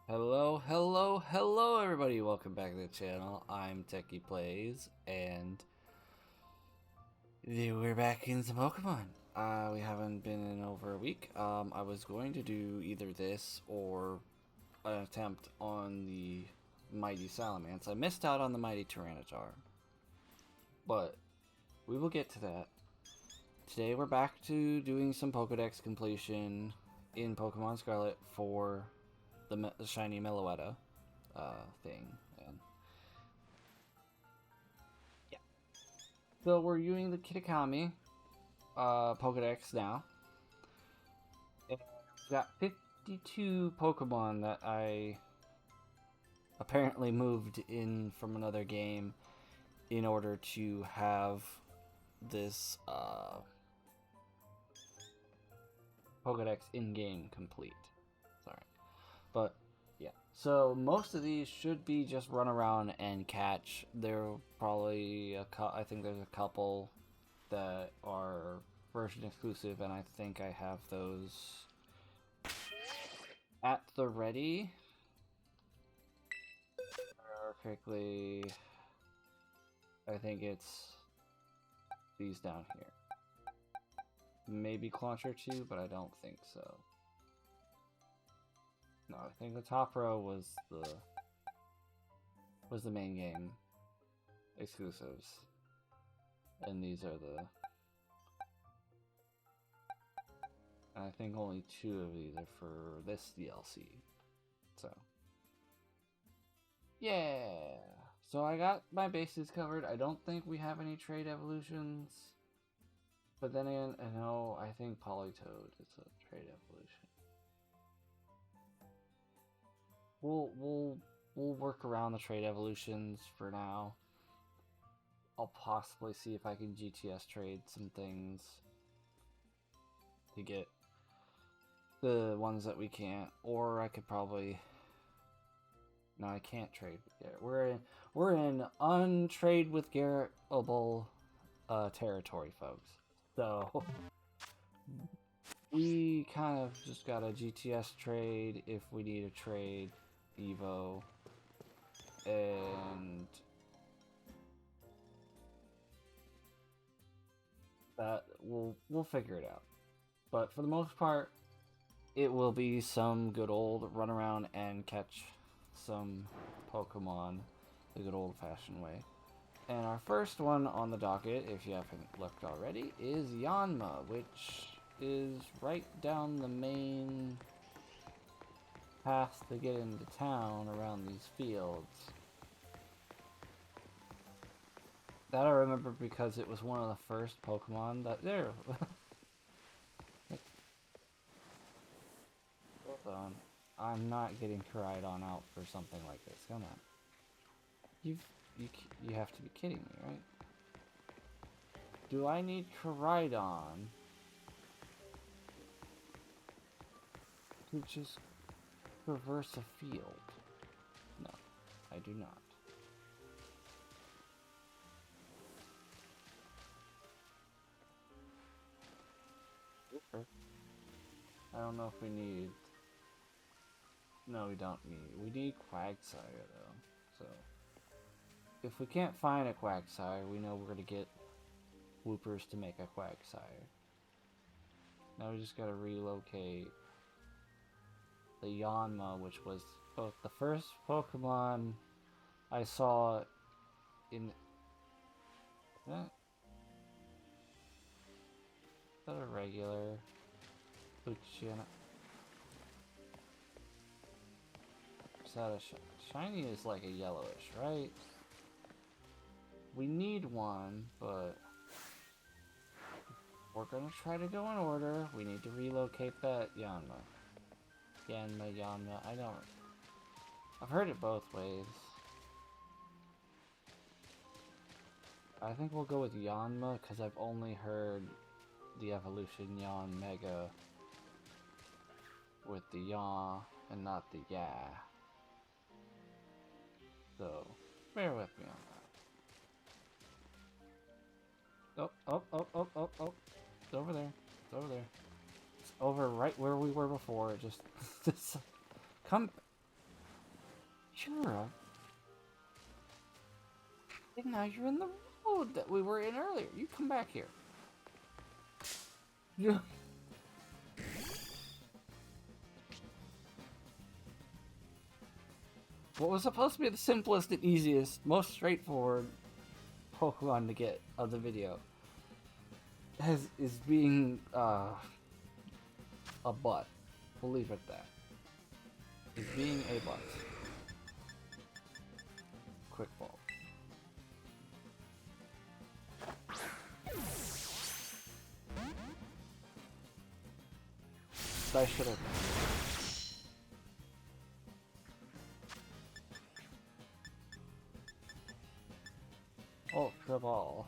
Hello everybody, welcome back to the channel. I'm TechyPlayz, and we're back in some Pokemon. We haven't been in over a week. I was going to do either this or an attempt on the Mighty Salamence. I missed out on the Mighty Tyranitar, but we will get to that. Today we're back to doing some Pokédex completion in Pokemon Scarlet for the shiny Meloetta thing. And yeah, so we're using the Kitakami Pokédex now. And we've got 52 Pokemon that I apparently moved in from another game in order to have this Pokédex in-game complete. Sorry. But yeah, so most of these should be just run around and catch. There are probably I think there's a couple that are version exclusive, and I think I have those at the ready. Quickly, I think it's these down here. Maybe Clauncher 2, but I don't think so. No, I think the top row was the main game exclusives, and these are the. And I think only 2 of these are for this DLC. So yeah, so I got my bases covered. I don't think we have any trade evolutions, but then again, I think Politoed is a trade evolution. We'll work around the trade evolutions for now. I'll possibly see if I can GTS trade some things to get the ones that we can't, or I could probably. No, I can't trade with Garrett. We're in untrade with Garrettable territory, folks. So we kind of just got a GTS trade if we need a trade Evo, and that we'll figure it out. But for the most part, it will be some good old run around and catch some Pokemon the good old-fashioned way. And our first one on the docket, if you haven't looked already, is Yanma, which is right down the main path to get into town around these fields. That I remember because it was one of the first Pokemon that there. Hold on, I'm not getting Koraidon out for something like this. Come on, you have to be kidding me, right? Do I need Koraidon to just traverse a field? No, I do not. I don't know if we need. No, we don't need. We need Quagsire though. So if we can't find a Quagsire, we know we're gonna get Whoopers to make a Quagsire. Now we just gotta relocate the Yanma, which was both the first Pokemon I saw in. Is that a regular Luciana? Is that a shiny? Is like a yellowish, right? We need one, but we're gonna try to go in order. We need to relocate that Yanma. Yanma. I don't. I've heard it both ways. I think we'll go with Yanma because I've only heard the evolution Yan Mega with the Yaw and not the Ya. So bear with me on that. Oh. It's over there. It's over there. It's over right where we were before. It just come. Sure. And now you're in the road that we were in earlier. You come back here. Yeah. What was supposed to be the simplest and easiest, most straightforward Pokemon to get of the video is being a butt. We'll leave it at that. Is being a butt. Quick ball. I should have. Ultra ball.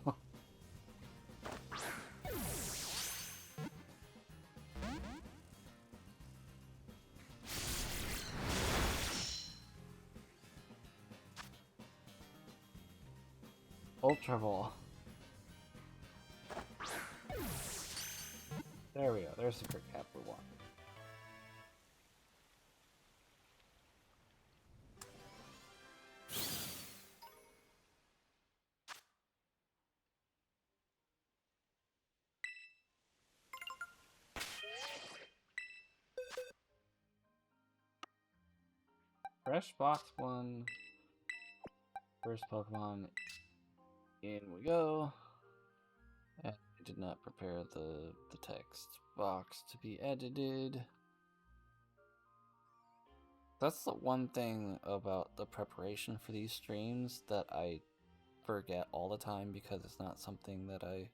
Ultra ball. There we go. There's the quick cap we want. Fresh box 1. First Pokemon. In we go. And I did not prepare the text box to be edited. That's the one thing about the preparation for these streams that I forget all the time because it's not something that I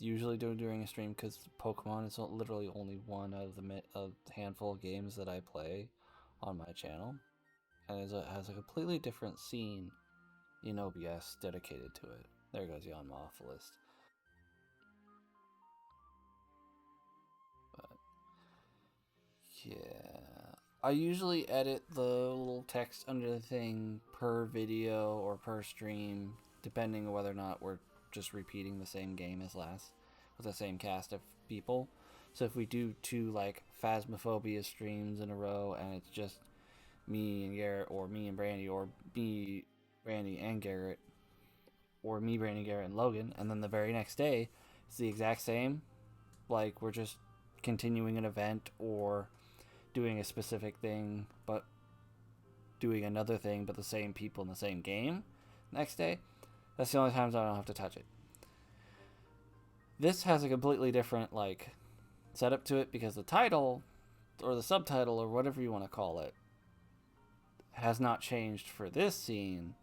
usually do during a stream, because Pokemon is literally only one of the handful of games that I play on my channel, and has a completely different scene in OBS dedicated to it. There goes Yanma off the list. But yeah, I usually edit the little text under the thing per video or per stream, depending on whether or not we're just repeating the same game as last with the same cast of people. So if we do 2 like Phasmophobia streams in a row and it's just me and Garrett, or me and Brandy, or me, Brandy and Garrett, or me, Brandy, Garrett, and Logan, and then the very next day it's the exact same, like we're just continuing an event or doing a specific thing but doing another thing but the same people in the same game next day, that's the only times I don't have to touch it. This has a completely different like setup to it because the title or the subtitle or whatever you want to call it has not changed for this scene.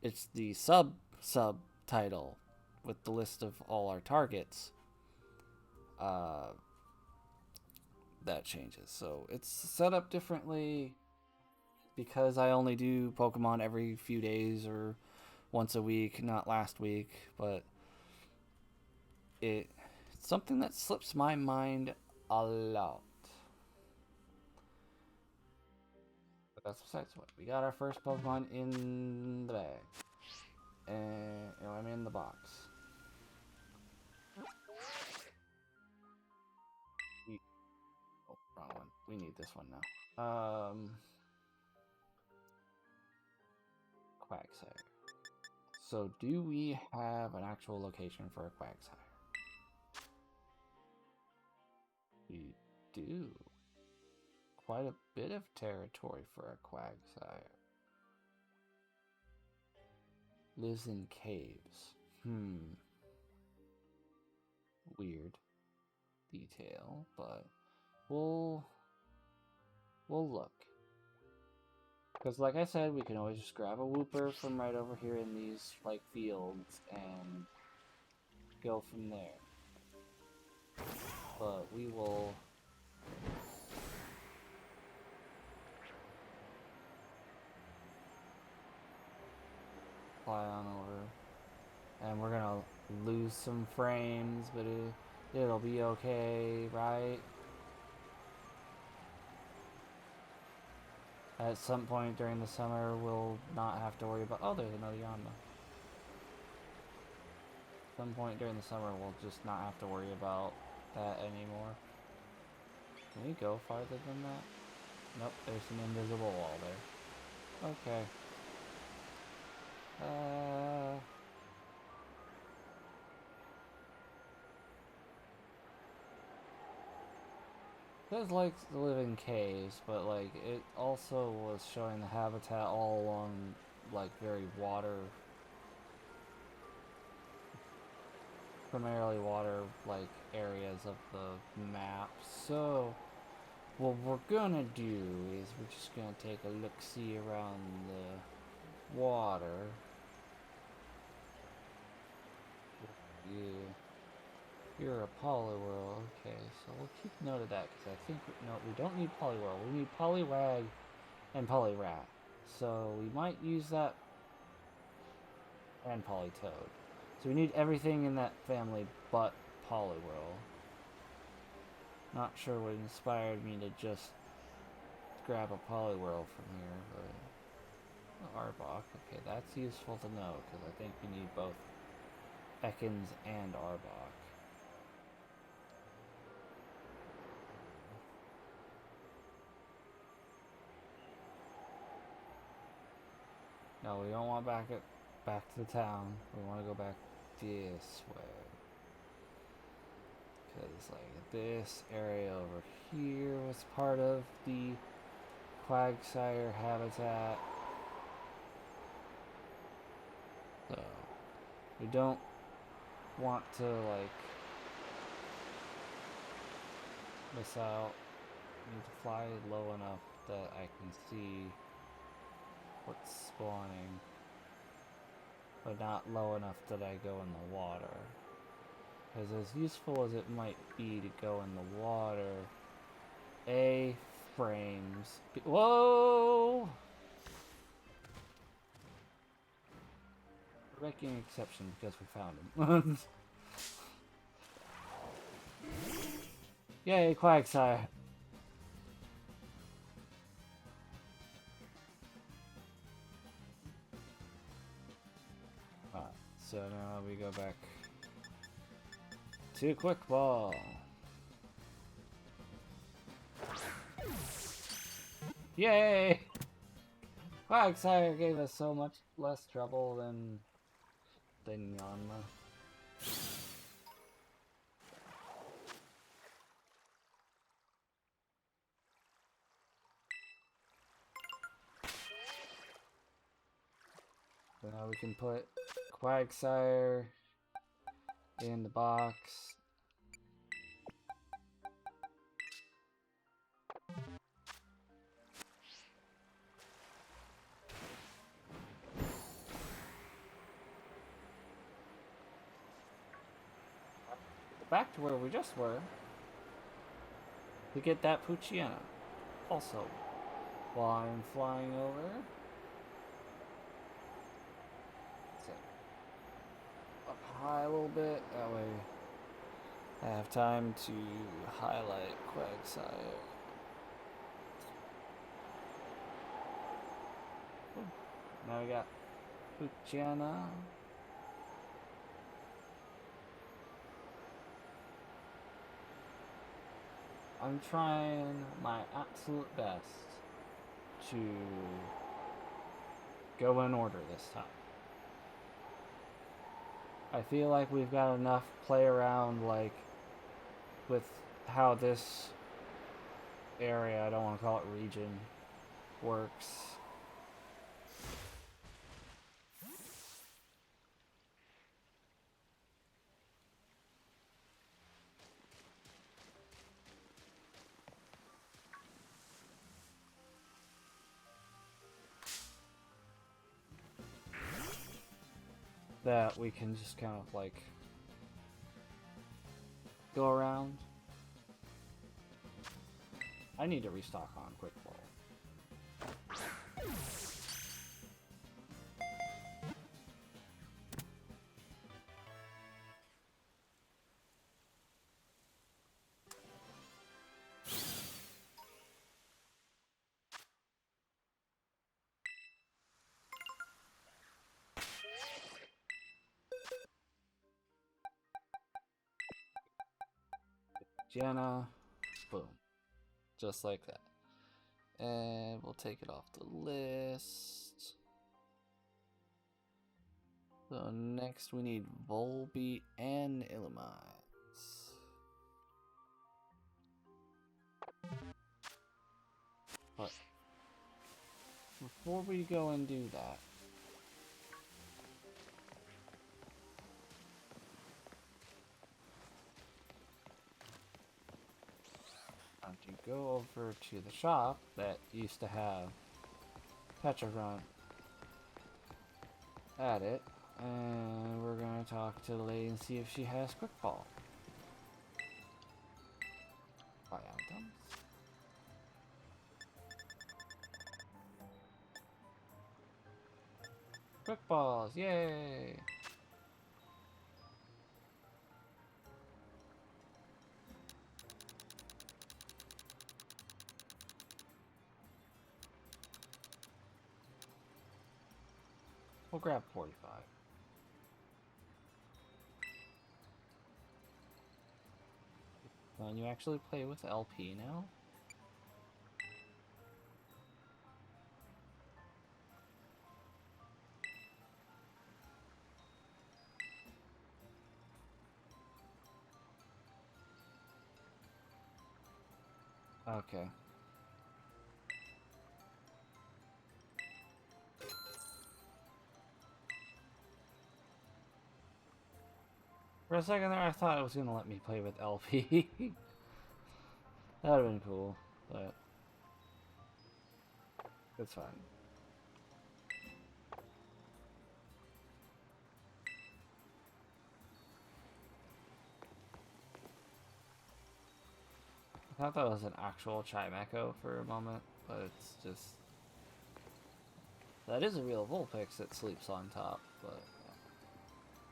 It's the subtitle with the list of all our targets that changes. So it's set up differently because I only do Pokemon every few days or once a week, not last week, but it's something that slips my mind a lot. But that's besides what. We got our first Pokemon in the bag. And I'm in the box. Oh, wrong one. We need this one now. Quagsire. So do we have an actual location for a Quagsire? We do. Quite a bit of territory for a Quagsire. Lives in caves. Weird detail, but we'll look. Because like I said, we can always just grab a Wooper from right over here in these like fields and go from there. But we will fly on over. And we're gonna lose some frames, but it'll be okay, right? At some point during the summer, we'll not have to worry about... Oh, there's another Yanma. At some point during the summer, we'll just not have to worry about that anymore. Can we go farther than that? Nope, there's an invisible wall there. Okay. It likes to live in caves, but like it also was showing the habitat all along like very primarily water like areas of the map. So what we're gonna do is we're just gonna take a look-see around the water. Yeah. You're a Poliwhirl, okay, so we'll keep note of that, because I think, no, we don't need Poliwhirl, we need Poliwag and Poliwrath. So we might use that, and Politoed. So we need everything in that family but Poliwhirl. Not sure what inspired me to just grab a Poliwhirl from here, but Arbok, okay, that's useful to know, because I think we need both Ekans and Arbok. No, we don't want back to the town. We want to go back this way. Because, like, this area over here was part of the Quagsire habitat. So, we don't want to, like, miss out. We need to fly low enough that I can see what's spawning, but not low enough that I go in the water. Because as useful as it might be to go in the water, A, frames. Whoa! We're making an exception because we found him. Yay, Quagsire! Alright, so now we go back to Quick Ball. Yay! Quagsire gave us so much less trouble than Yanma. So now we can put Quagsire in the box. Back to where we just were to get that Poochyena. Also, while I'm flying over, up high a little bit, that way I have time to highlight Quagsire. Now we got Poochyena. I'm trying my absolute best to go in order this time. I feel like we've got enough play around, like, with how this area, I don't want to call it region, works. That we can just kind of like go around. I need to restock on Quick Ball. Jenna, boom, just like that. And we'll take it off the list. So next we need Volbeat and Illumise. But before we go and do that, you go over to the shop that used to have Petrogrunt at it, and we're gonna talk to the lady and see if she has Quick Ball. Buy items. Quick Balls, yay! We'll grab 45. Can you actually play with LP now? Okay. For a second there, I thought it was gonna let me play with LP. That would have been cool, but it's fine. I thought that was an actual chime echo for a moment, but it's just... That is a real Vulpix that sleeps on top, but... Yeah.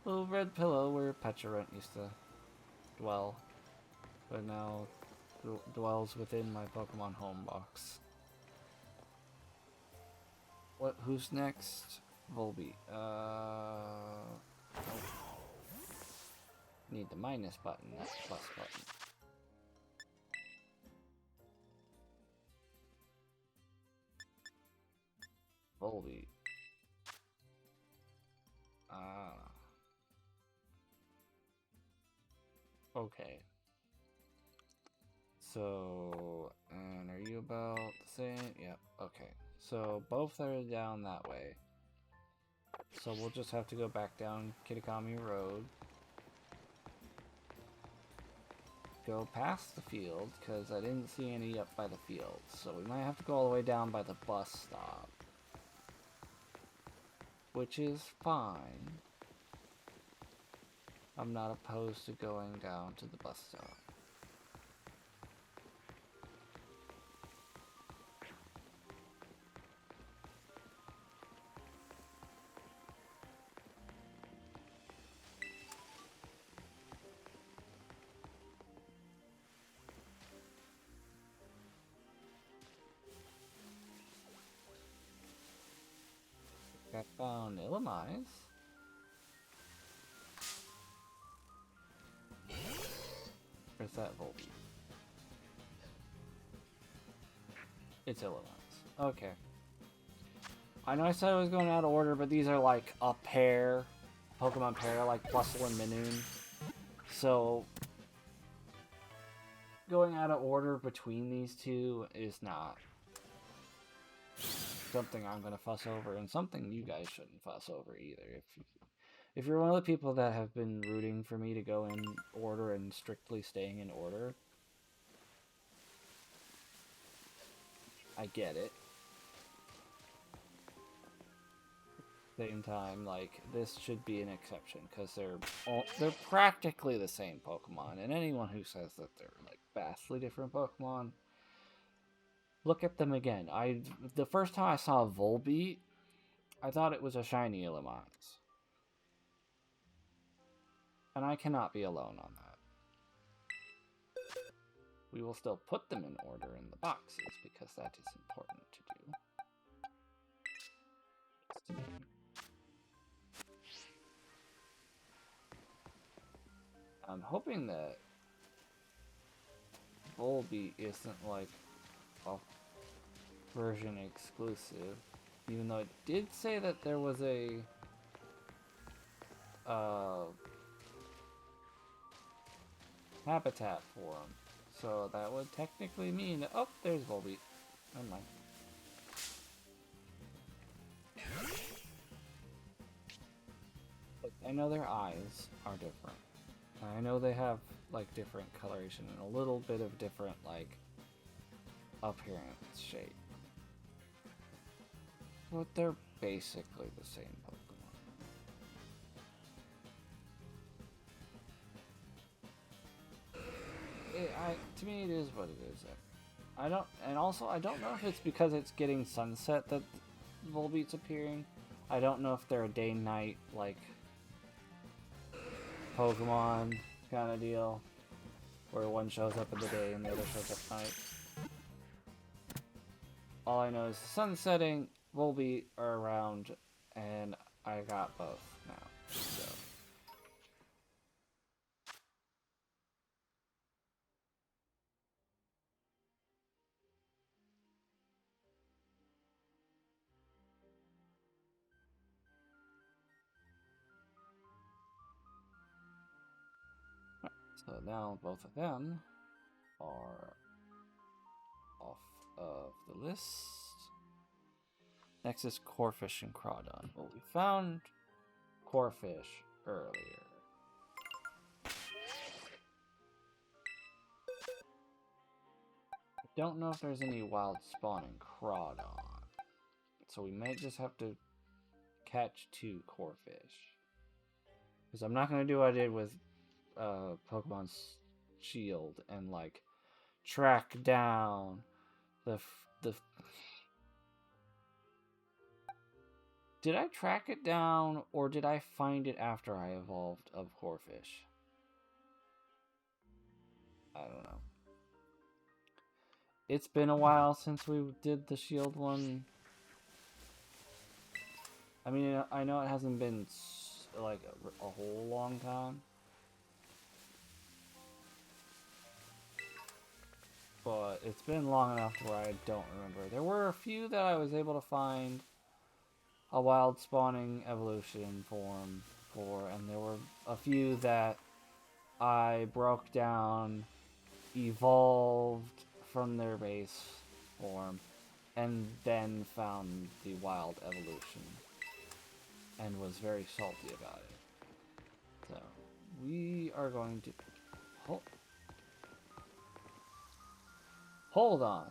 Little red pillow where Petrogrunt used to dwell, but now dwells within my Pokemon home box. What? Who's next? Volbeat. Nope. Need the minus button, not the plus button. Volbeat. Okay. So, and are you about the same? Yep, okay. So, both are down that way. So, we'll just have to go back down Kitakami Road. Go past the field, because I didn't see any up by the field. So, we might have to go all the way down by the bus stop. Which is fine. I'm not opposed to going down to the bus stop. I found Illumise. Where's that Volbeat? It's Illumise. Okay. I know I said I was going out of order, but these are like a pair. Pokemon pair, like Plusle and Minoon. So, going out of order between these two is not something I'm going to fuss over, and something you guys shouldn't fuss over either. If you're one of the people that have been rooting for me to go in order and strictly staying in order, I get it. Same time, like, this should be an exception, because they're practically the same Pokemon, and anyone who says that they're, like, vastly different Pokemon, look at them again. The first time I saw Volbeat, I thought it was a shiny Illumise. And I cannot be alone on that. We will still put them in order in the boxes, because that is important to do. It's to me. I'm hoping that Volbeat isn't like a version exclusive, even though it did say that there was a habitat for them. So that would technically mean that, oh, there's Volbeat. Never mind. But I know their eyes are different. I know they have like different coloration and a little bit of different like appearance shape. But they're basically the same Pokemon. To me, it is what it is. I don't know if it's because it's getting sunset that Volbeat's appearing. I don't know if they're a day-night like Pokemon kind of deal, where one shows up in the day and the other shows up at night. All I know is the sun setting, Volbeat are around, and I got both now. So. So now both of them are off of the list. Next is Corphish and Crawdon. Well, we found Corphish earlier. I don't know if there's any wild spawning Crawdon. So we might just have to catch 2 Corphish. Because I'm not going to do what I did with Pokemon Shield and like track down the Did I track it down or did I find it after I evolved of Corphish? I don't know. It's been a while since we did the Shield one. I mean, I know it hasn't been like a whole long time. But it's been long enough to where I don't remember. There were a few that I was able to find a wild spawning evolution form for, and there were a few that I broke down, evolved from their base form, and then found the wild evolution, and was very salty about it. So, we are going to... Hold on.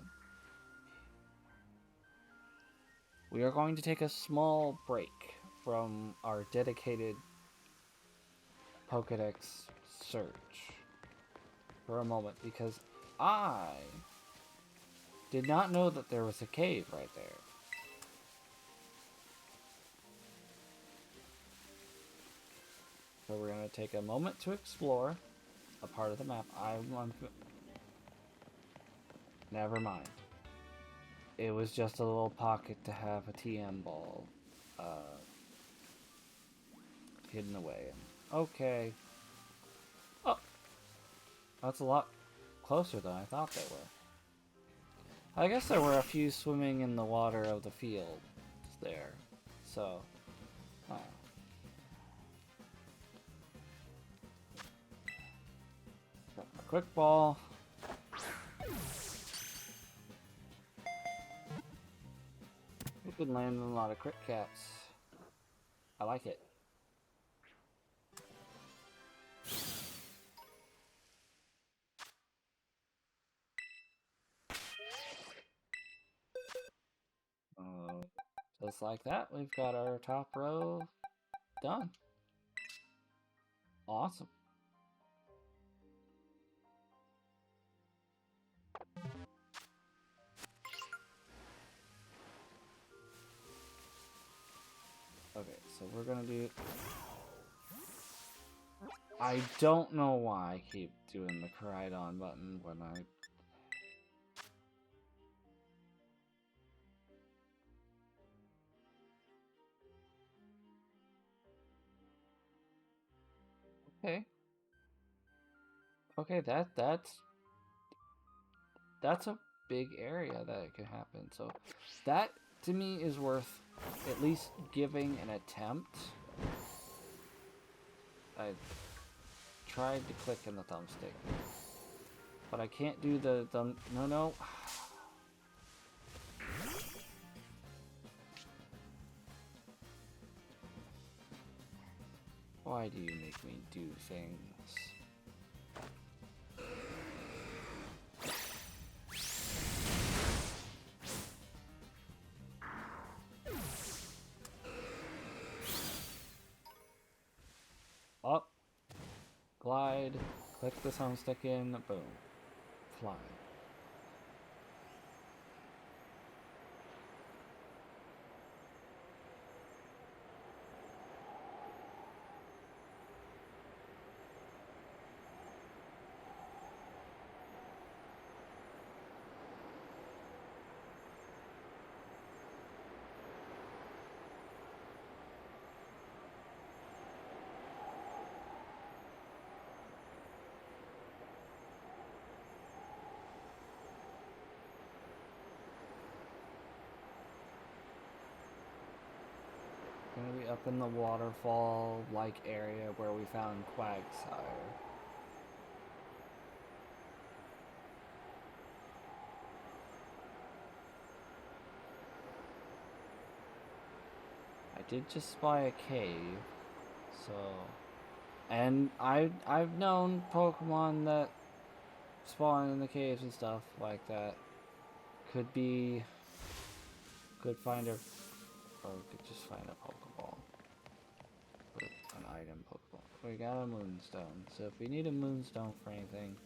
We are going to take a small break from our dedicated Pokédex search for a moment because I did not know that there was a cave right there. So we're going to take a moment to explore a part of the map. Never mind. It was just a little pocket to have a TM ball hidden away. Okay. Oh, that's a lot closer than I thought they were. I guess there were a few swimming in the water of the field there. So, got a quick ball. We've been landing a lot of crit caps. I like it. Just like that, we've got our top row done. Awesome. Okay, so we're gonna do... I don't know why I keep doing the Koraidon button when I... Okay. Okay, that's a big area that it could happen. So that to me is worth at least giving an attempt. I tried to click in the thumbstick, but I can't do the thumb. No. Why do you make me do things? Up, glide, click the thumbstick in, boom, fly. Gonna be up in the waterfall-like area where we found Quagsire. I did just spy a cave, so... And I've known Pokemon that spawn in the caves and stuff like that. Could find a... Or we could just find a Pokeball. Put an item Pokeball. We got a Moonstone, so if we need a Moonstone for anything,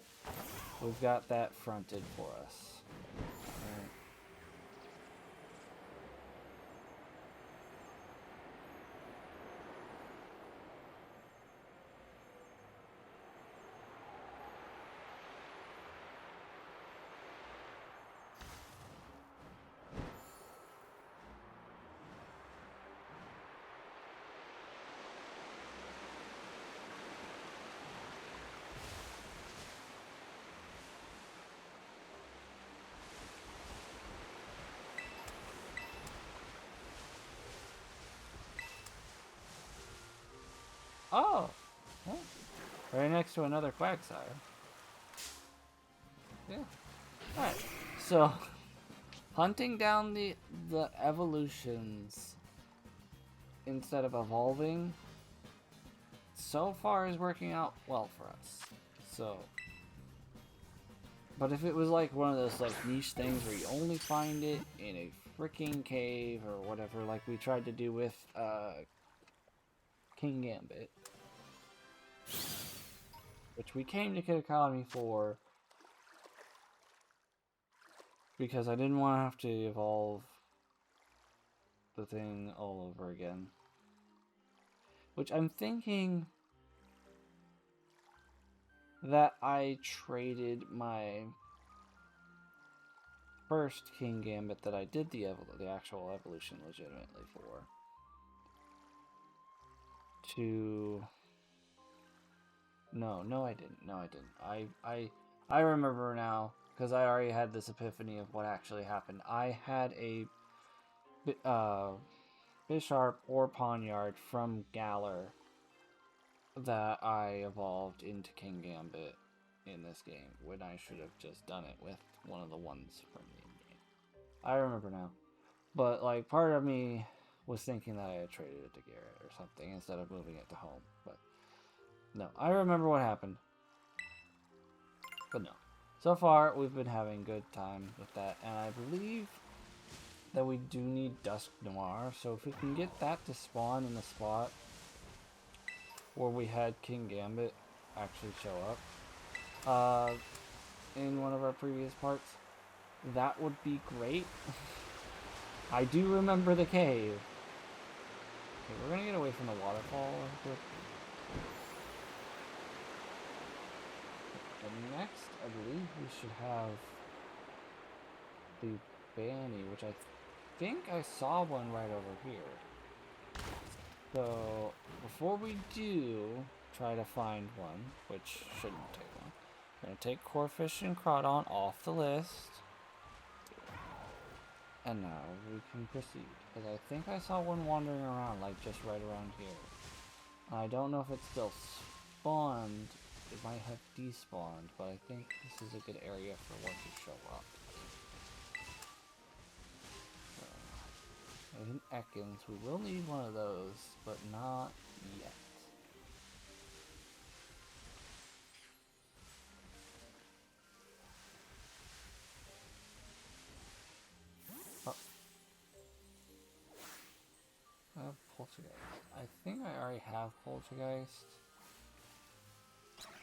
we've got that fronted for us. Alright. Oh! Huh? Right next to another Quagsire. Yeah. Alright, so hunting down the evolutions instead of evolving so far is working out well for us. So, but if it was like one of those like niche things where you only find it in a freaking cave or whatever, like we tried to do with King Gambit, which we came to Kitakami for because I didn't want to have to evolve the thing all over again. Which I'm thinking that I traded my first King Gambit that I did the actual evolution legitimately for to... No, I didn't. I remember now, because I already had this epiphany of what actually happened. I had a Bisharp or Pawniard from Galar that I evolved into King Gambit in this game, when I should have just done it with one of the ones from the in-game. I remember now. But, like, part of me was thinking that I had traded it to Garrett or something instead of moving it to home, but no, I remember what happened. But no. So far, we've been having good time with that, and I believe that we do need Dusk Noir, so if we can get that to spawn in the spot where we had King Gambit actually show up in one of our previous parts, that would be great. I do remember the cave. Okay, we're gonna get away from the waterfall real quick. And next, I believe we should have the Banny, which I think I saw one right over here. So, before we do try to find one, which shouldn't take long, we're going to take Corphish and Crawdon off the list. And now we can proceed, because I think I saw one wandering around, like, just right around here. I don't know if it's still spawned. It might have despawned, but I think this is a good area for one to show up. So, in Ekans, we will need one of those, but not yet. Oh. I have Poltergeist. I think I already have Poltergeist.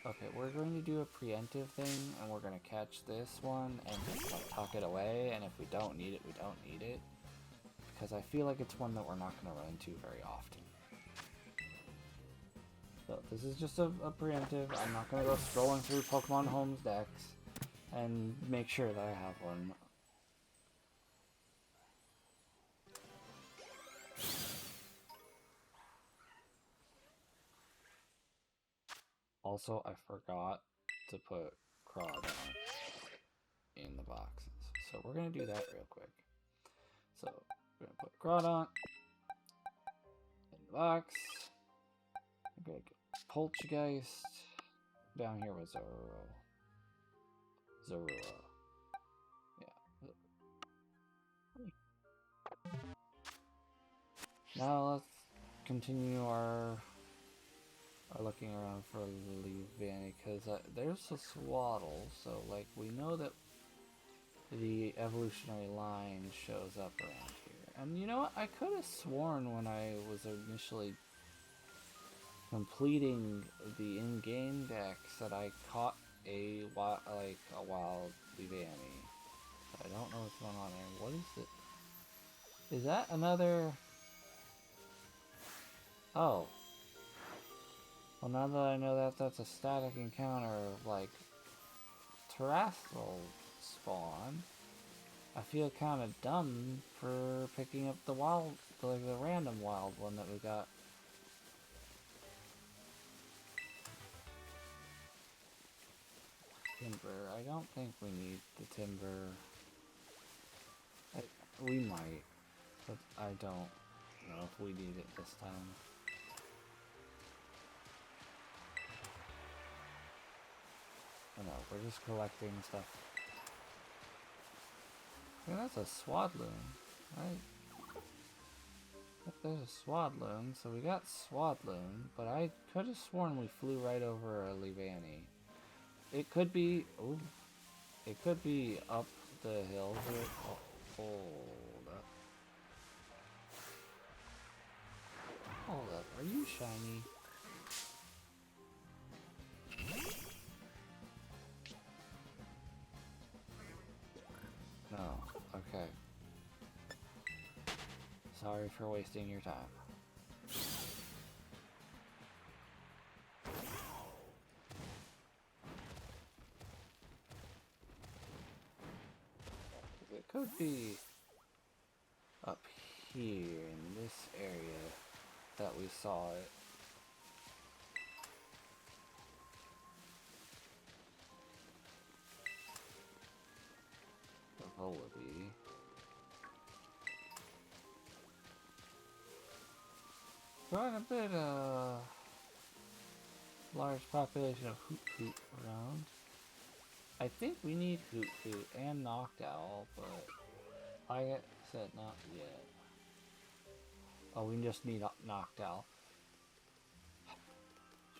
Okay, we're going to do a preemptive thing, and we're going to catch this one and just like tuck it away, and if we don't need it, we don't need it. Because I feel like it's one that we're not going to run into very often. So this is just a preemptive. I'm not going to go scrolling through Pokemon Home's decks and make sure that I have one. Also, I forgot to put Crawdon in the boxes. So we're going to do that real quick. So we're going to put Crawdon in the box. I'm going to get Poltergeist. Down here was Zorua. Yeah. Now let's continue our looking around for Leavanny, because there's a Swaddle, so like we know that the evolutionary line shows up around here. And you know what? I could have sworn when I was initially completing the in-game decks that I caught a wild Leavanny. I don't know what's going on there. What is it? Is that another? Oh. Well, now that I know that that's a static encounter of, like, terrestrial spawn, I feel kind of dumb for picking up the wild, like, the random wild one that we got. Timber. I don't think we need the timber. We might, but I don't know if we need it this time. No, we're just collecting stuff. Yeah, that's a Swadloon, right? Yep, there's a Swadloon, so we got Swadloon, but I could have sworn we flew right over a Leavanny. It could be, ooh, it could be up the hill here. Oh, hold up. Hold up, are you shiny? No, okay. Sorry for wasting your time. It could be up here in this area that we saw it. The Volibee. Quite a bit large population of Hoot around. I think we need Hoot and Noctowl, but like I said, not yet. Oh, we just need Noctowl.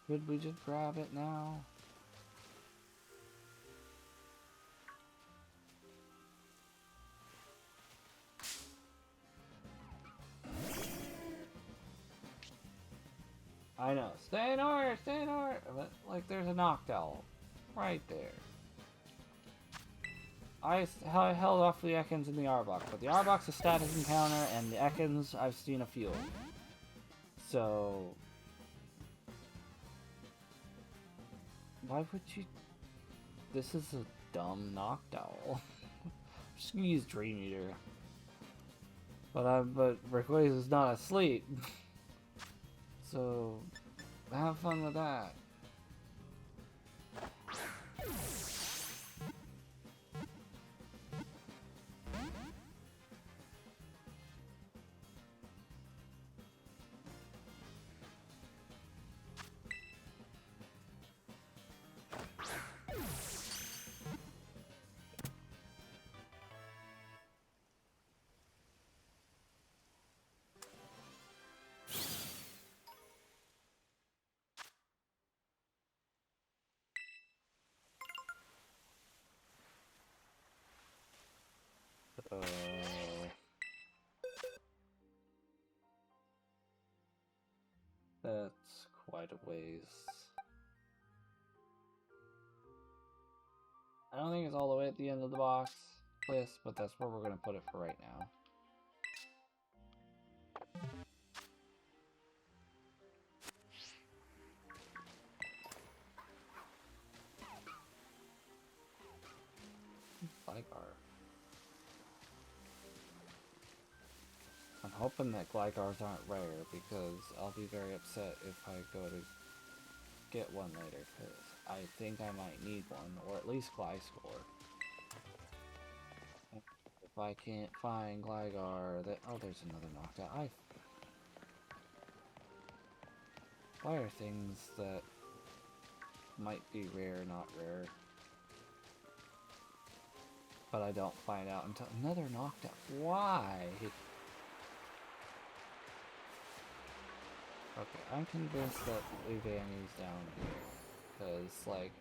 Should we just grab it now? I know. Stay north, but like there's a Noctowl right there. I held off the Ekans in the Arbok, but the Arbok's a static encounter, and the Ekans I've seen a few. So why would you? This is a dumb Noctowl. I'm just gonna use Dream Eater. But Rayquaza is not asleep. So have fun with that. That's quite a ways. I don't think it's all the way at the end of the box list, but that's where we're going to put it for right now. Gligar. I'm hoping that Gligars aren't rare, because I'll be very upset if I go to get one later, because I think I might need one, or at least Gliscor. If I can't find Gligar, that— oh, there's another knockout. Why are things that might be rare not rare? But I don't find out until another knockout. Why? Okay, I'm convinced that Leavanny's down here. Because, like,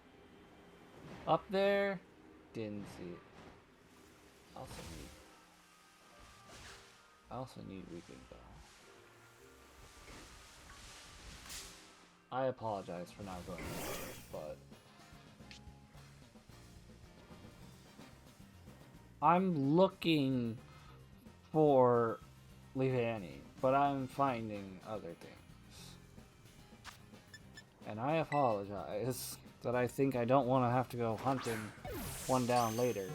up there, didn't see it. I also need Weeping Bell. I apologize for not going there, but I'm looking for Leavanny, but I'm finding other things. And I apologize that I think I don't want to have to go hunting one down later.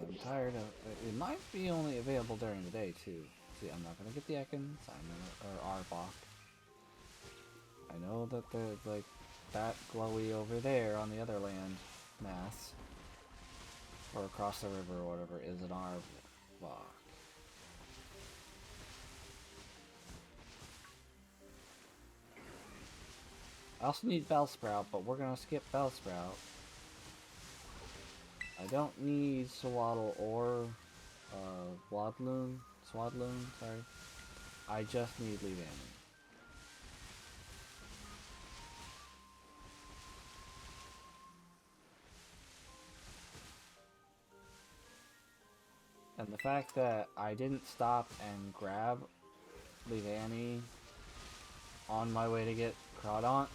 I'm tired of it. Might be only available during the day too. See, I'm not gonna get the Ekans, or Arbok. I know that there's like that glowy over there on the other land mass, or across the river or whatever, is an Arbok. I also need Bellsprout, but we're gonna skip Bellsprout. I don't need Swaddle or Swadloon, sorry. I just need Leavanny. And the fact that I didn't stop and grab Leavanny on my way to get Crawdaunt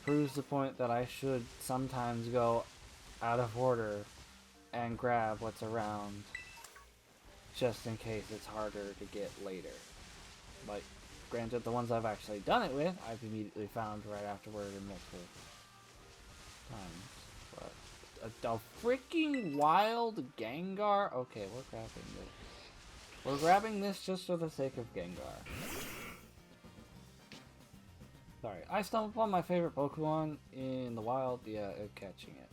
proves the point that I should sometimes go out of order and grab what's around, just in case it's harder to get later. Like, granted, the ones I've actually done it with, I've immediately found right afterward in multiple times. But a freaking wild Gengar? Okay, we're grabbing this. We're grabbing this just for the sake of Gengar. Sorry, I stumbled upon my favorite Pokemon in the wild. Yeah, catching it.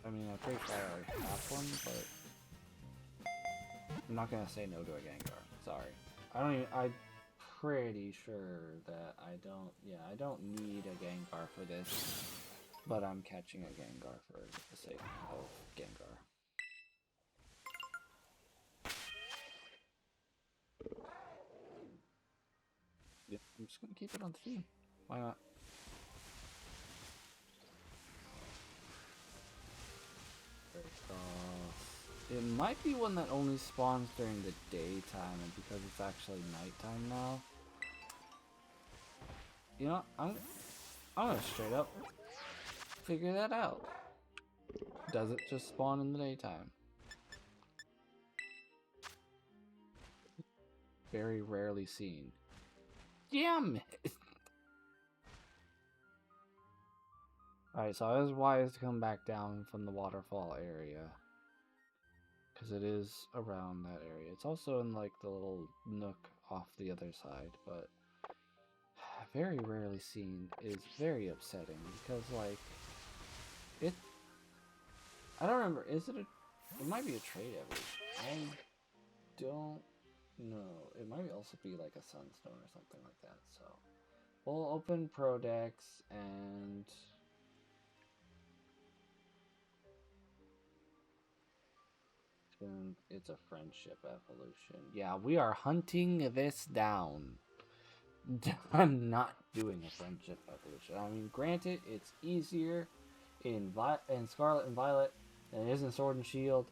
I mean, I'm pretty sure I already have one, but I'm not gonna say no to a Gengar. Sorry. I'm pretty sure that I don't need a Gengar for this, but I'm catching a Gengar for the sake of Gengar. Yep, I'm just gonna keep it on the team. Why not? It might be one that only spawns during the daytime, and because it's actually nighttime now. You know, I'm gonna straight up figure that out. Does it just spawn in the daytime? Very rarely seen. Damn it! Alright, so I was wise to come back down from the waterfall area. Because it is around that area. It's also in like the little nook off the other side, but very rarely seen is very upsetting because like I don't remember, is it might be a trade every. I don't know. It might also be like a sunstone or something like that, so we'll open Pokédex and it's a friendship evolution. Yeah, we are hunting this down. I'm not doing a friendship evolution. I mean, granted, it's easier in Scarlet and Violet than it is in Sword and Shield.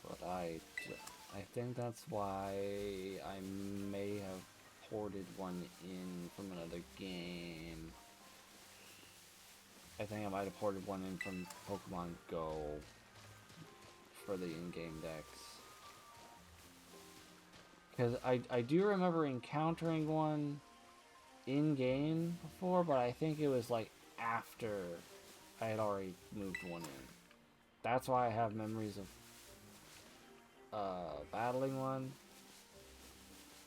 But I think that's why I may have ported one in from another game. I think I might have ported one in from Pokemon Go for the in-game dex. Because I do remember encountering one in-game before, but I think it was like after I had already moved one in. That's why I have memories of battling one.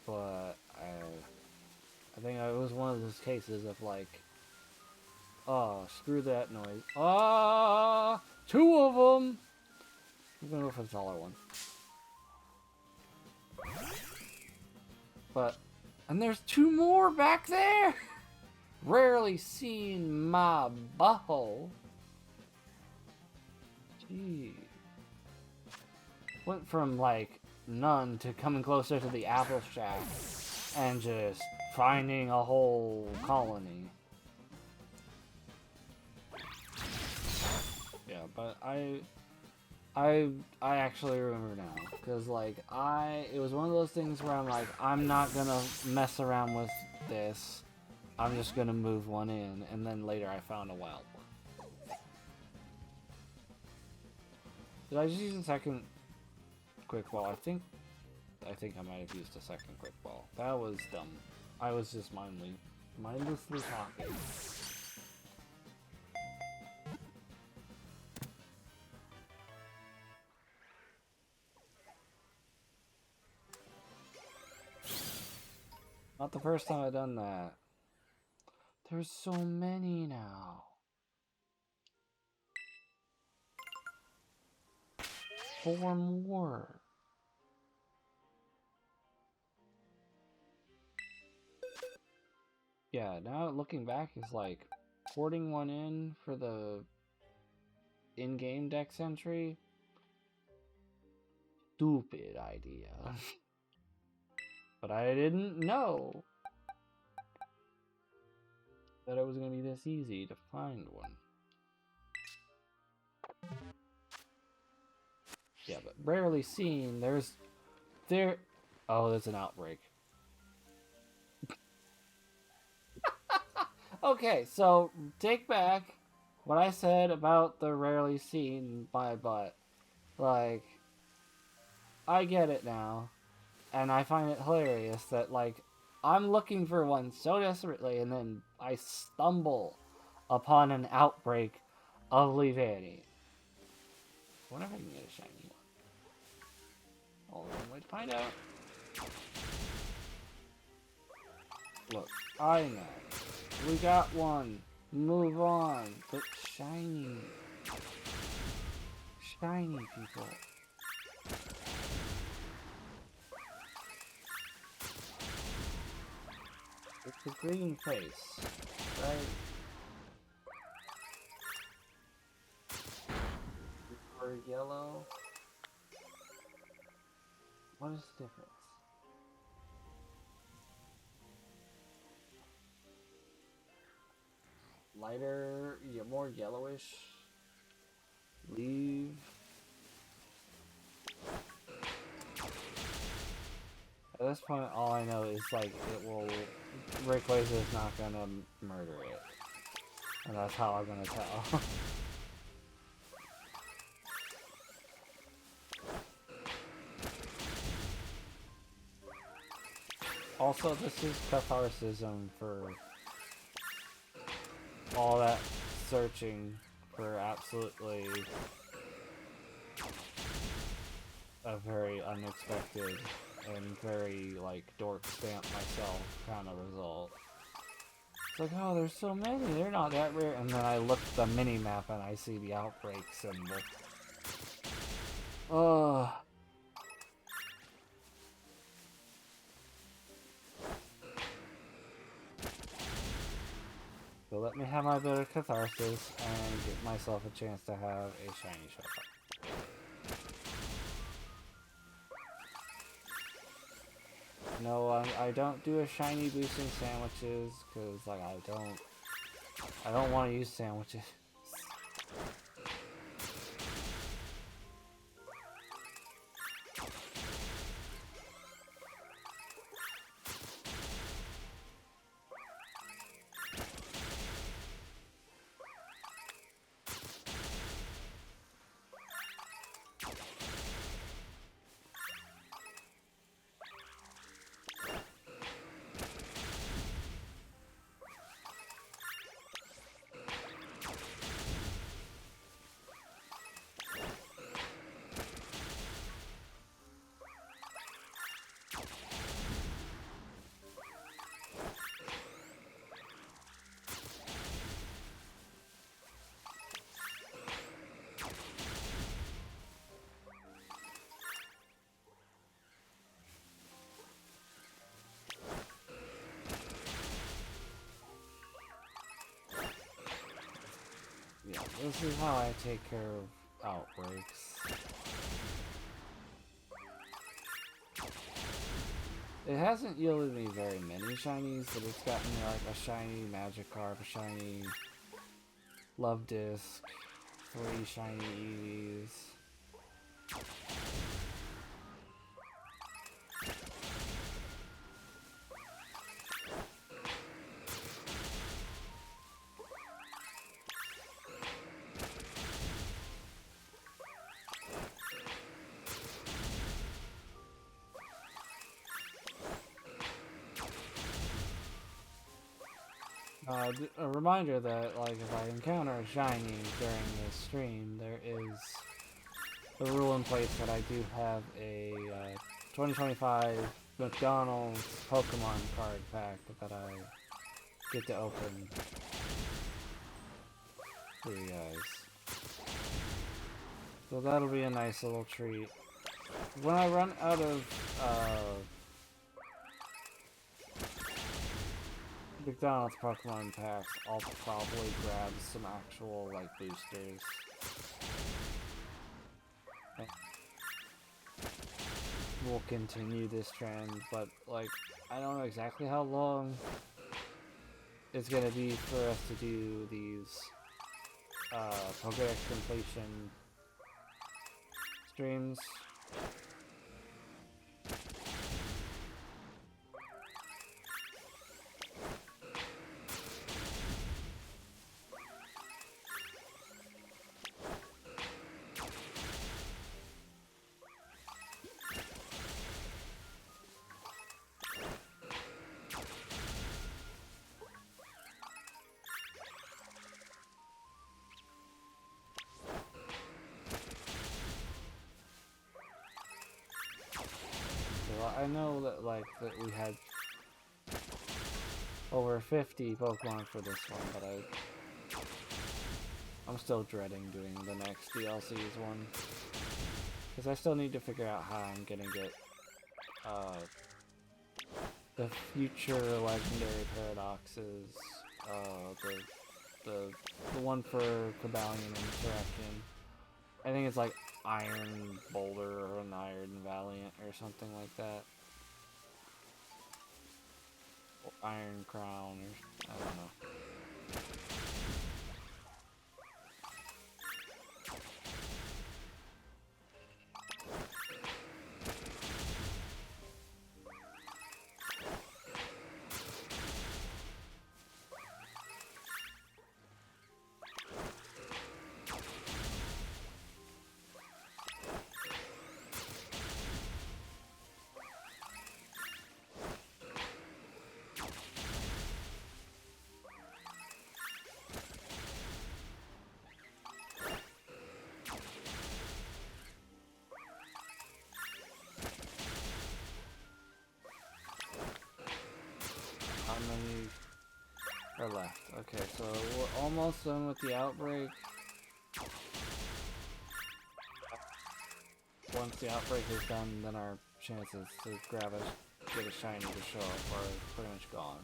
But I think it was one of those cases of like, oh, screw that noise. Ah, two of them! I'm gonna go for the taller one. But, and there's two more back there! Rarely seen my butthole. Gee. Went from like none to coming closer to the apple shack and just finding a whole colony. Yeah, but I actually remember now, because like it was one of those things where I'm like, I'm not gonna mess around with this, I'm just gonna move one in, and then later I found a wild one. Did I just use a second quick ball? I think I might have used a second quick ball. That was dumb. I was just mindlessly talking. Not the first time I've done that. There's so many now. 4 more. Yeah, now looking back is like porting one in for the in-game dex entry. Stupid idea. But I didn't know that it was going to be this easy to find one. Yeah, but rarely seen. Oh, there's an outbreak. Okay, so take back what I said about the rarely seen my butt. Like, I get it now. And I find it hilarious that, like, I'm looking for one so desperately, and then I stumble upon an outbreak of Leavanny. I wonder if I can get a shiny one. Only one way to find out. Look, I know. We got one. Move on. But shiny. Shiny people. It's the green face, right? Or yellow? What is the difference? Lighter, yeah, more yellowish. Leave. At this point, all I know is like it will. Rayquaza is not gonna murder it, and that's how I'm gonna tell. Also, this is catharsis for all that searching for absolutely a very unexpected and very, like, dork stamp myself kind of result. It's like, oh, there's so many, they're not that rare. And then I look at the mini-map and I see the outbreak symbol. So let me have my bit of catharsis and give myself a chance to have a shiny show up. No, I don't do a shiny boosting sandwiches because like I don't want to use sandwiches. Yeah, this is how I take care of outbreaks. It hasn't yielded me very many shinies, but it's gotten me like a shiny Magikarp, a shiny Love Disc, 3 shiny Eevees. A reminder that, like, if I encounter a shiny during this stream, there is the rule in place that I do have a 2025 McDonald's Pokemon card pack that I get to open for you guys. So that'll be a nice little treat. When I run out of McDonald's Pokemon packs, I'll probably grab some actual, like, boosters. We'll continue this trend, but, like, I don't know exactly how long it's gonna be for us to do these, Pokédex completion streams. I know that, like, that we had over 50 Pokemon for this one, but I'm still dreading doing the next DLC's one. Because I still need to figure out how I'm gonna get, the future legendary paradoxes, the one for Cobalion and Terrakion. I think it's like Iron Boulder or an Iron Valiant or something like that. Or Iron Crown or I don't know. How many are left? Okay, so we're almost done with the outbreak. Once the outbreak is done, then our chances to get a shiny to show up are pretty much gone.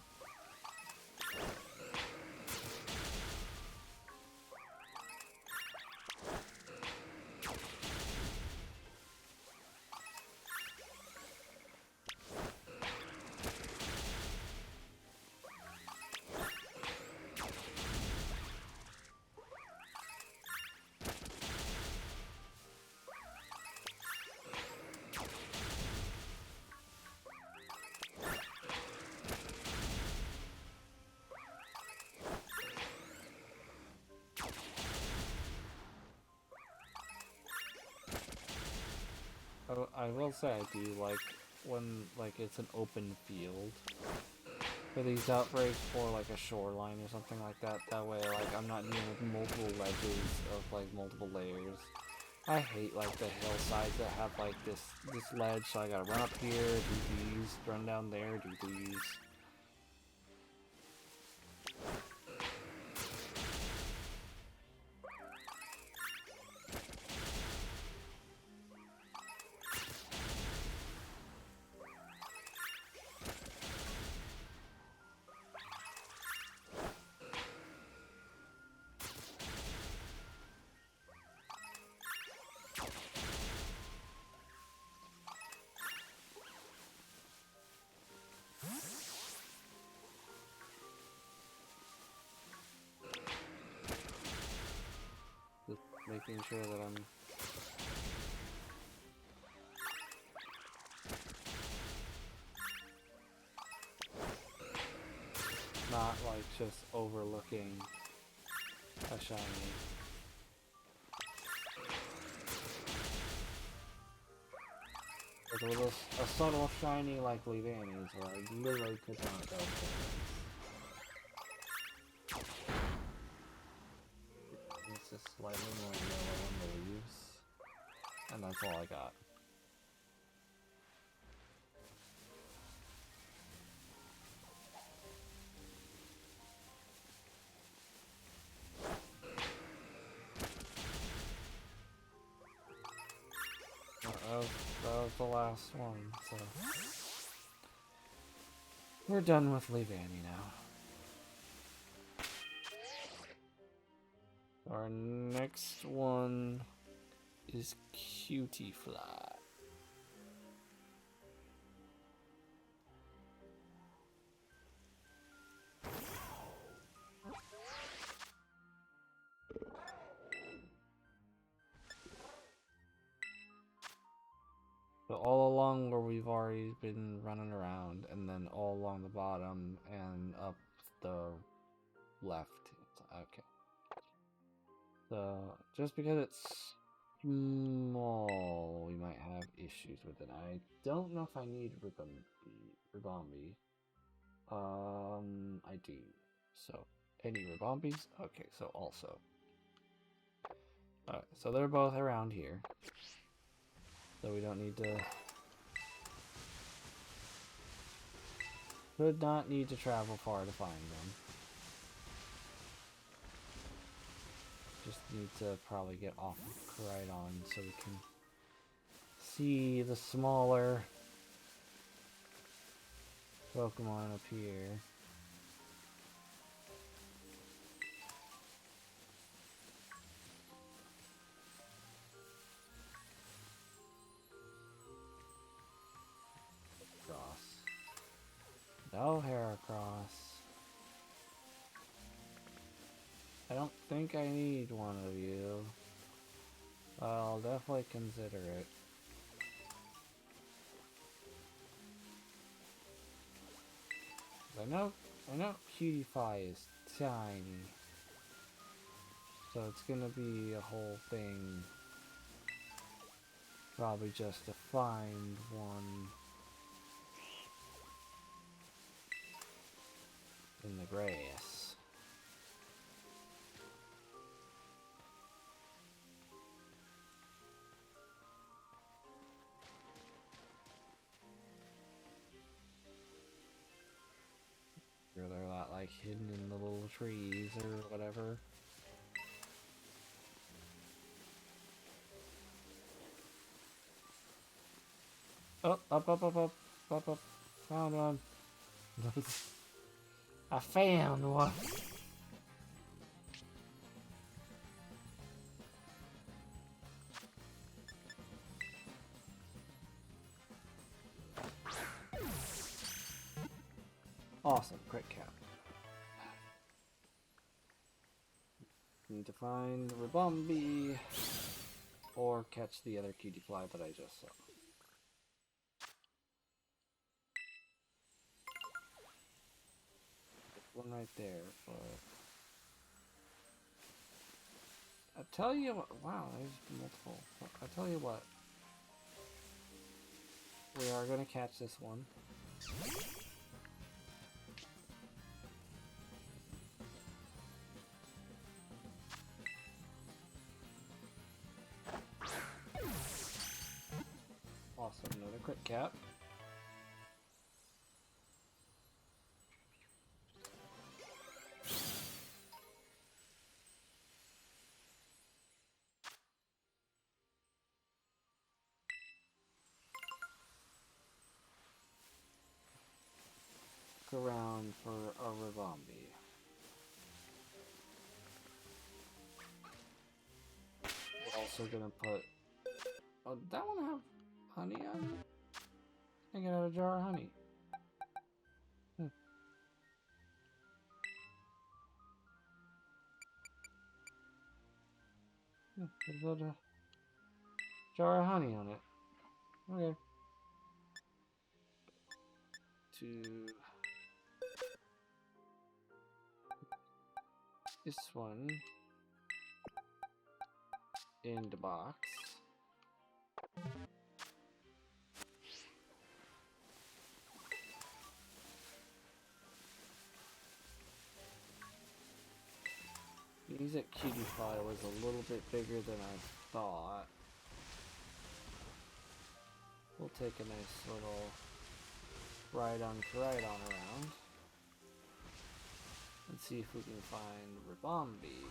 I will say I do like when like it's an open field for these outbreaks, or like a shoreline or something like that. That way, like, I'm not dealing with multiple ledges of like multiple layers. I hate like the hillsides that have like this ledge, so I gotta run up here, do these, run down there, do these. Just making sure that I'm not like just overlooking a shiny. With a subtle shiny like Leavanny's, where I literally could not go for it. It's just slightly more yellow on the leaves, and that's all I got. That was the last one, so we're done with Leavanny now. Our next one is TechyPlayz. So all along where we've already been running around, and then all along the bottom and up the left. Okay. So just because it's small, we might have issues with it. I don't know if I need Ribombi. I do. So any Ribombis? Okay, so also. Alright, so they're both around here. So we don't need to... Could not need to travel far to find them. Just need to probably get off of Koraidon so we can see the smaller Pokemon up here. No Heracross. I don't think I need one of you. I'll definitely consider it. I know Kitakami is tiny. So it's gonna be a whole thing. Probably just to find one in the grass. Or they're not like hidden in the little trees or whatever. Oh, up. Found one. I found one. Awesome, crit cap. Need to find Ribombi or catch the other TechyPlayz that I just saw. One right there, but I tell you what, wow, there's multiple. I tell you what, We are gonna catch this one. Awesome, another quick cap. Look around for a Ribombi. We're also gonna put... Oh, did that one have honey on it? I get out a jar of honey. There's a jar of honey on it. Okay. This one in the box. These at TechyPlayz was a little bit bigger than I thought. We'll take a nice little ride on around and see if we can find Ribombi.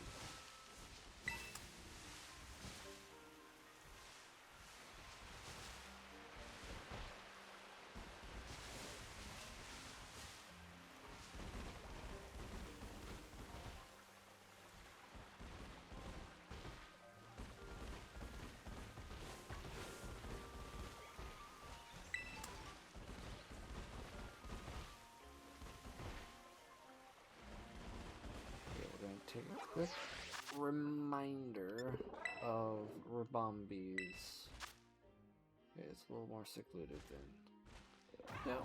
Take a quick reminder of Ribombis. Okay, it's a little more secluded than... Yeah,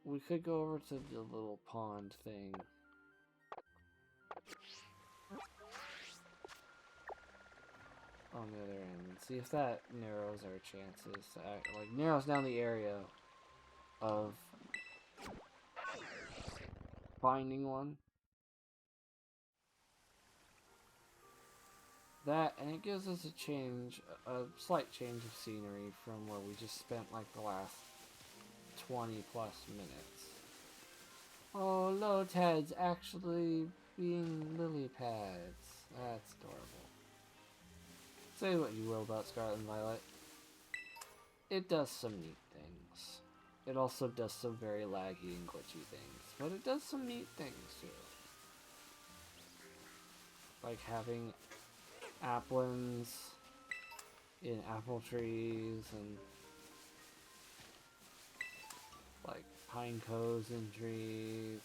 we could go over to the little pond thing. On the other end, and see if that narrows our chances to act, like, narrows down the area of finding one. That, and it gives us a slight change of scenery from where we just spent like the last 20 plus minutes. Oh, Lotad's actually being lily pads. That's adorable. Say what you will about Scarlet and Violet. It does some neat things. It also does some very laggy and glitchy things, but it does some neat things too. Like having applins in apple trees and like pine cones in trees.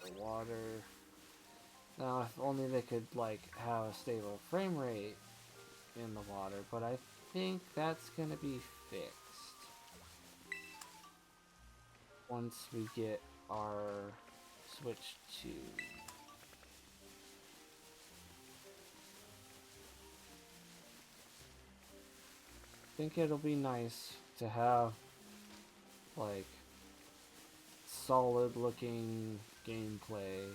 The water. Now, if only they could like have a stable frame rate in the water, but I think that's gonna be fixed once we get our Switch 2. I think it'll be nice to have like solid looking gameplay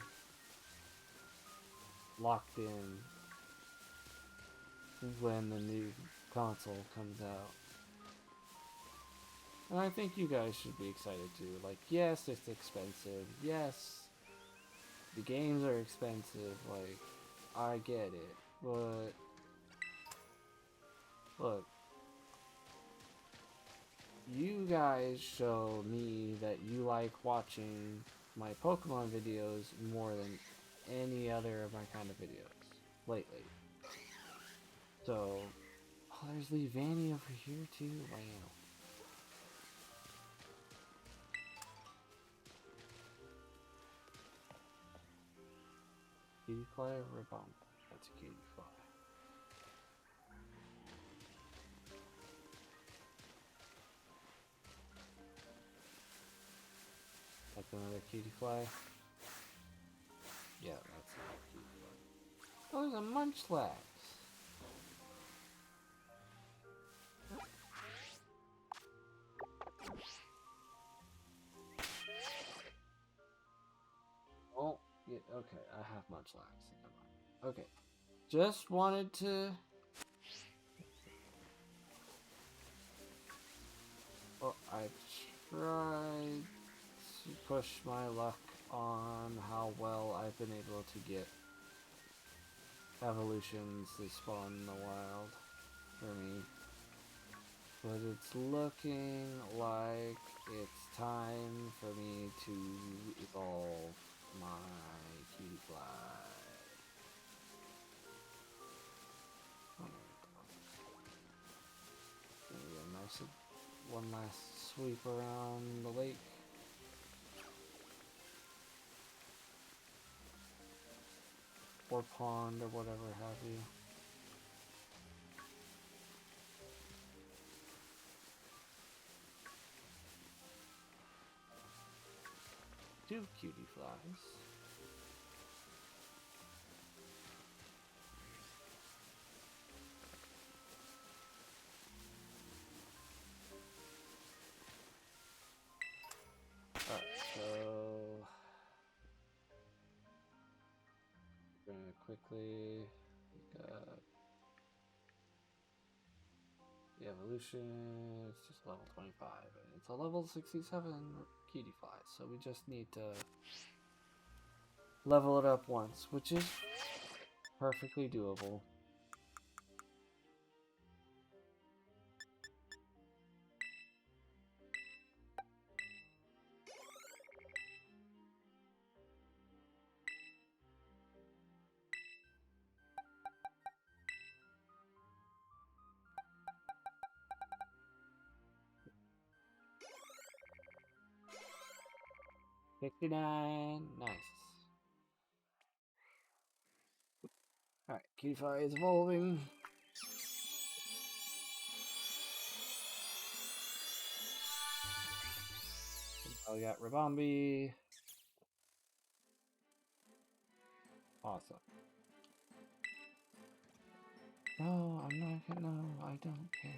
locked in when the new console comes out. And I think you guys should be excited too. Like, yes, it's expensive. Yes, the games are expensive. Like, I get it. But, look, you guys show me that you like watching my Pokemon videos more than any other of my kind of videos lately. So, oh, there's Leavanny over here too. Wow. TechyPlayz or Ribombi? That's a TechyPlayz. That's another TechyPlayz. Yeah, that's another TechyPlayz. Oh, there's a Munchlax. Okay, I have much lax. Okay. Just wanted to... Well, I tried to push my luck on how well I've been able to get evolutions to spawn in the wild for me. But it's looking like it's time for me to evolve my TechyPlayz. Maybe a nice one last sweep around the lake. Or pond or whatever have you. Two cutie flies. Alright, so we're gonna quickly the evolution. It's just level 25 and it's a level 67 cutie fly, so we just need to level it up once, which is perfectly doable. $69, nice. Alright, cutie fly is evolving. Now we got Ribombi. Awesome. No, I'm not gonna. No, I don't care.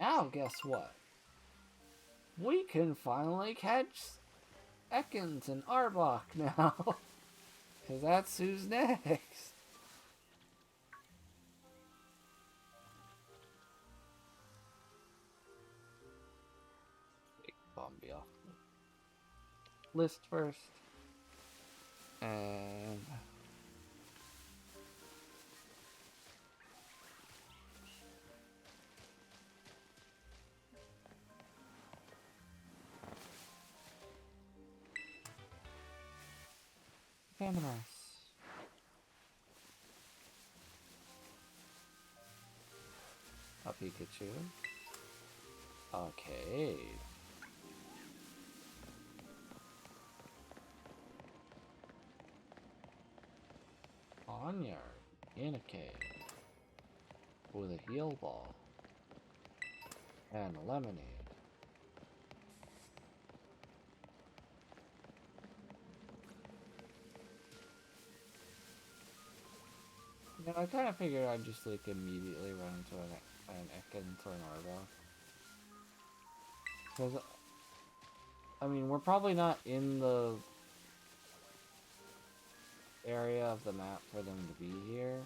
Now, guess what? We can finally catch Ekans and Arbok now. Because that's who's next. Take Bombi off the list first. And... Pandamas. A Pikachu. Okay. Onyard in a cave with a heal ball and lemonade. Yeah, I kind of figured I'd just like immediately run into an Ekans or an Arbok. Because, I mean, we're probably not in the area of the map for them to be here.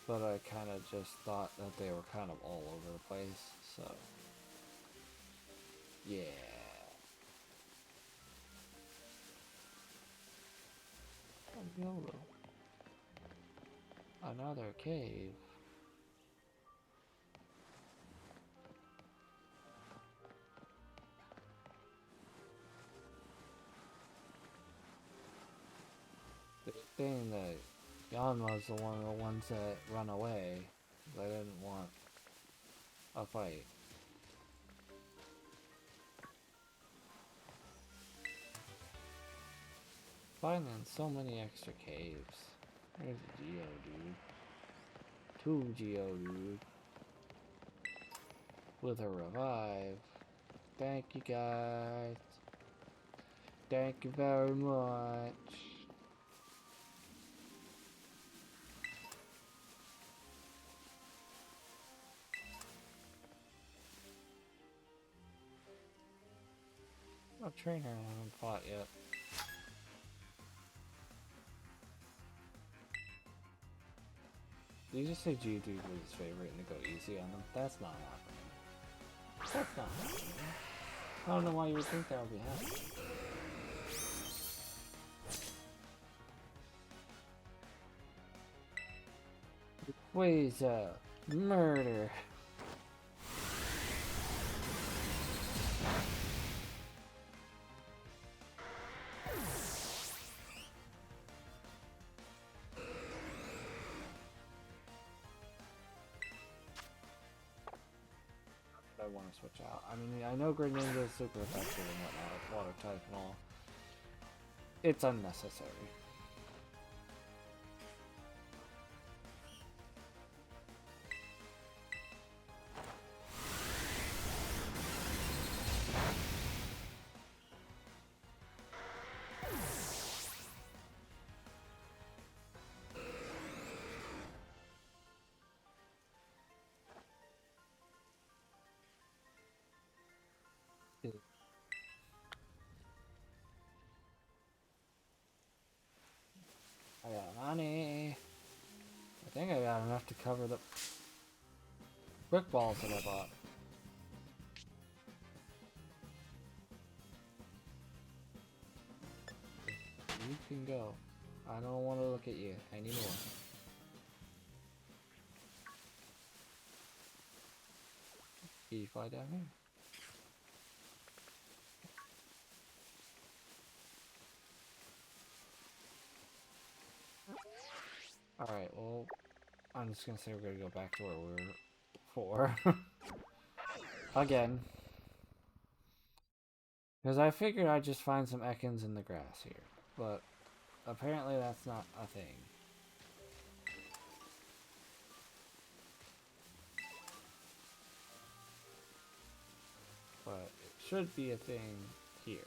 But I kind of just thought that they were kind of all over the place, so... Yeah. YOLO. Another cave. Good thing that Yanma's the one of the ones that run away. I didn't want a fight. Finding so many extra caves. There's a Geodude. Two Geodude. With a revive. Thank you guys. Thank you very much. No trainer I haven't fought yet. Did you just say Geodude was his favorite and to go easy on them? That's not happening. That's not happening. I don't know why you would think that would be happening. Ways murder. I want to switch out. I mean, I know Greninja is super effective and whatnot, water type and all. It's unnecessary. I got money. I think I got enough to cover the brick balls that I bought. You can go. I don't want to look at you anymore. Can you fly down here? Alright, well, I'm just gonna say we're gonna go back to where we were before. Again. Because I figured I'd just find some Ekans in the grass here. But apparently that's not a thing. But it should be a thing here.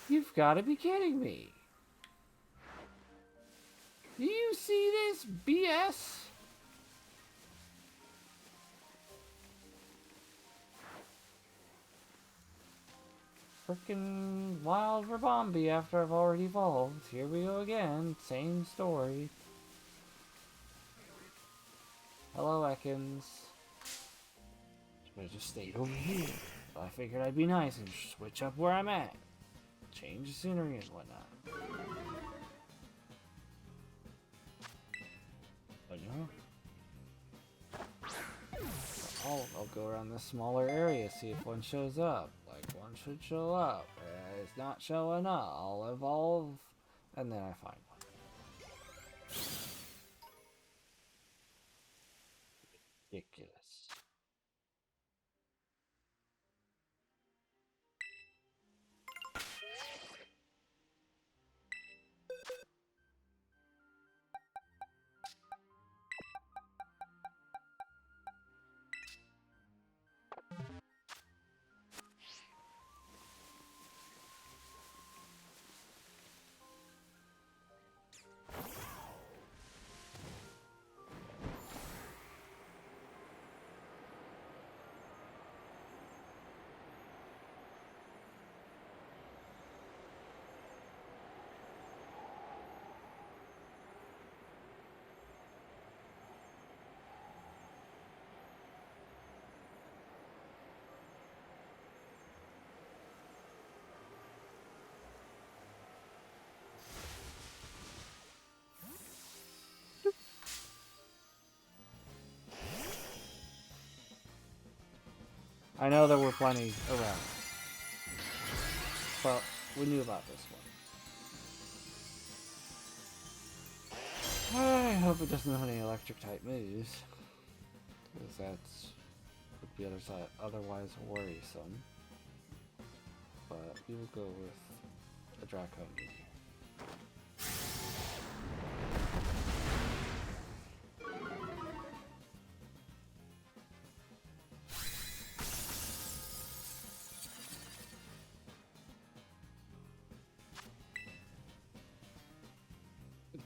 You've got to be kidding me. Do you see this BS? Frickin' wild Rabombi after I've already evolved. Here we go again. Same story. Hello, Ekans. Should've just stayed over here. But I figured I'd be nice and switch up where I'm at. Change the scenery and whatnot. But no. I'll go around this smaller area, see if one shows up. Like, one should show up. It's not showing up. I'll evolve, and then I find one. Ridiculous. I know there were plenty around, but we knew about this one. I hope it doesn't have any electric type moves, because that's would be otherwise worrisome. But we will go with a Draconian.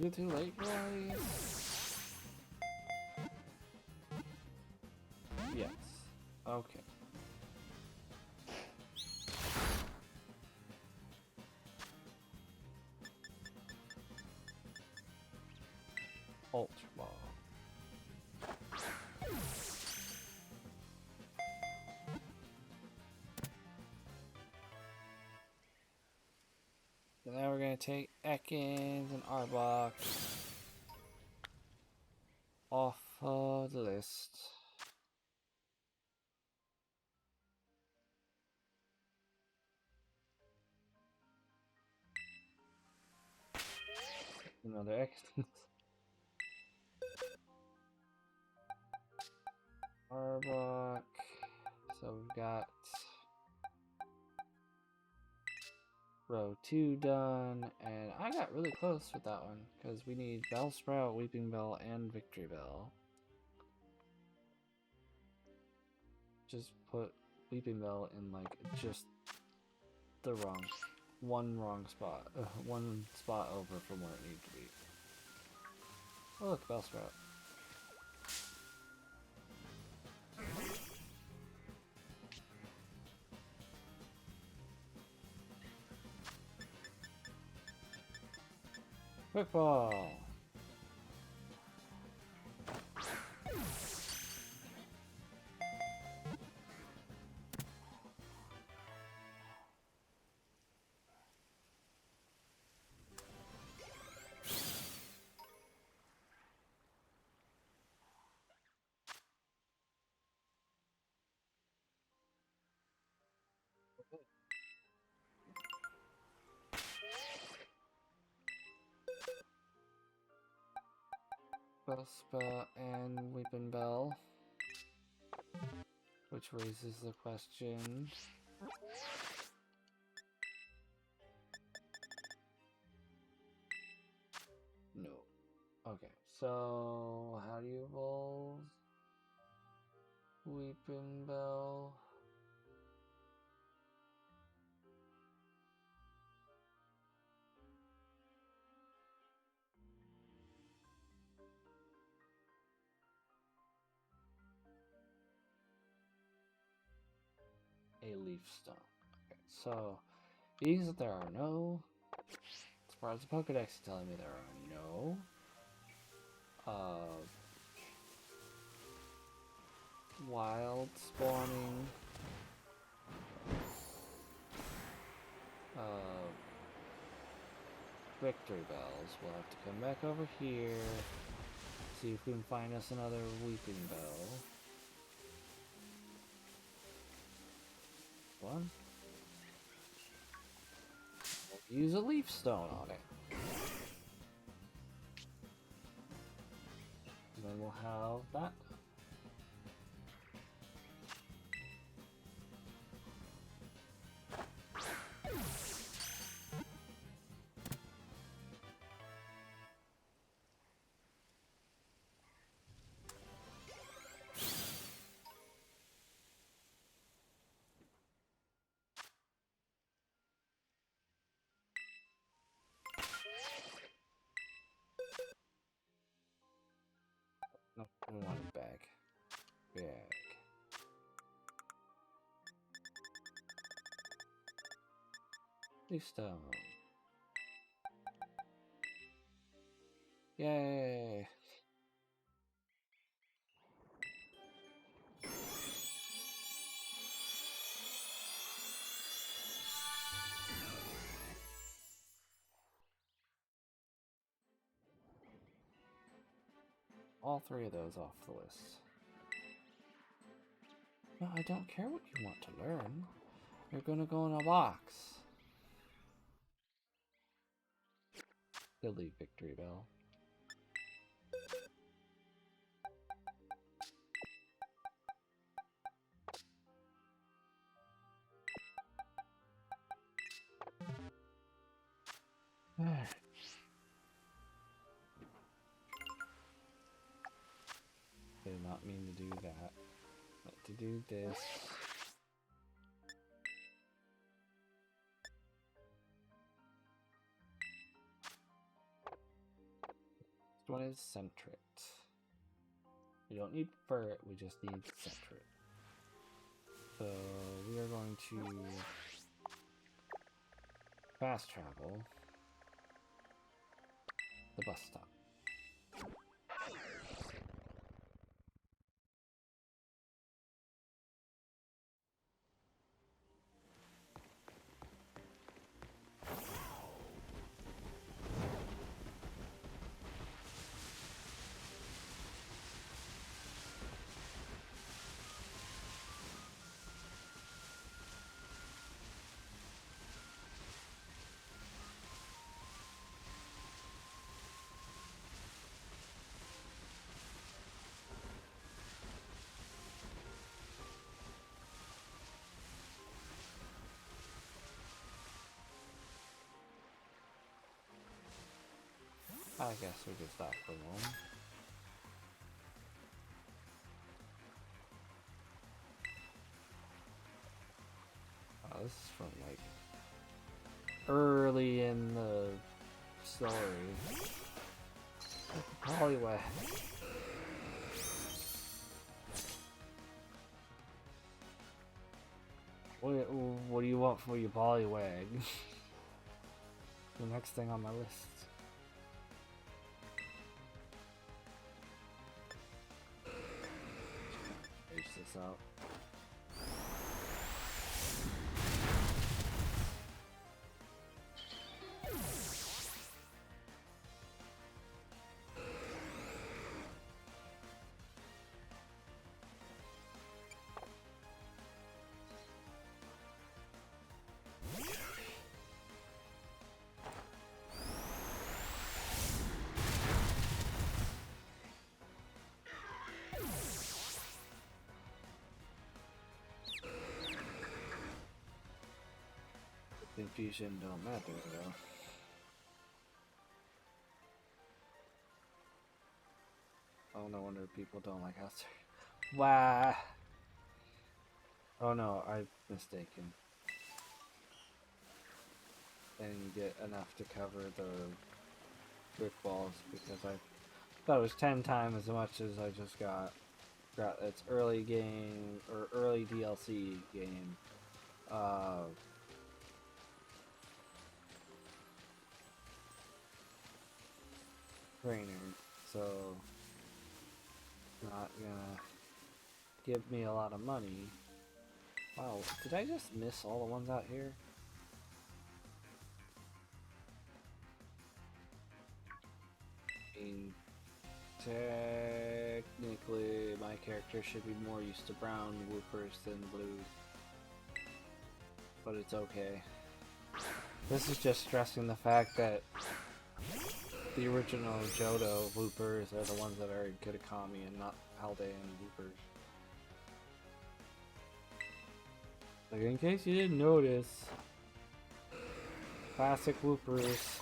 Is it too late, boys? Yes. Okay. Ultra Ball. So now we're gonna take Ekans and Arbok off of the list. Another Ekans. Arbok. So we've got row 2 done, and I got really close with that one because we need Bellsprout, Weeping Bell, and Victory Bell. Just put Weeping Bell in like just the one spot over from where it needs to be. Oh look, Bellsprout. Quick Ball. Bellsprout and Weeping Bell, which raises the question. No. Okay, so how do you evolve Weeping Bell? A Leaf Stone. Okay, so being that there are no, as far as the Pokédex is telling me, there are no wild spawning Victory Bells. We'll have to come back over here, see if we can find us another Weeping Bell. One. We'll use a Leaf Stone on it. And then we'll have that. No, we want it back. Bag. Leaf Stone. Yay! All three of those off the list. No, I don't care what you want to learn. You're gonna go in a box. Silly Victory Bell. Did not mean to do that. But to do this. one is Centret. We don't need Ferret, we just need Centret. So we are going to fast travel the bus stop. I guess we could stop for a moment. Oh, this is from like early in the story. Poliwag. What do you want for your Poliwag? The next thing on my list. H this out. Confusion don't matter though. Oh, no wonder people don't like house. Wow. Oh no, I'm mistaken. And you get enough to cover the brick balls because I thought it was 10 times as much as I just got. It's early game or early DLC game. Trainer, so not gonna give me a lot of money. Wow, did I just miss all the ones out here? I mean, technically my character should be more used to brown whoopers than blue, but it's okay. This is just stressing the fact that the original Johto Loopers are the ones that are in Kitakami and not Haldean Loopers. Like, in case you didn't notice, classic Loopers.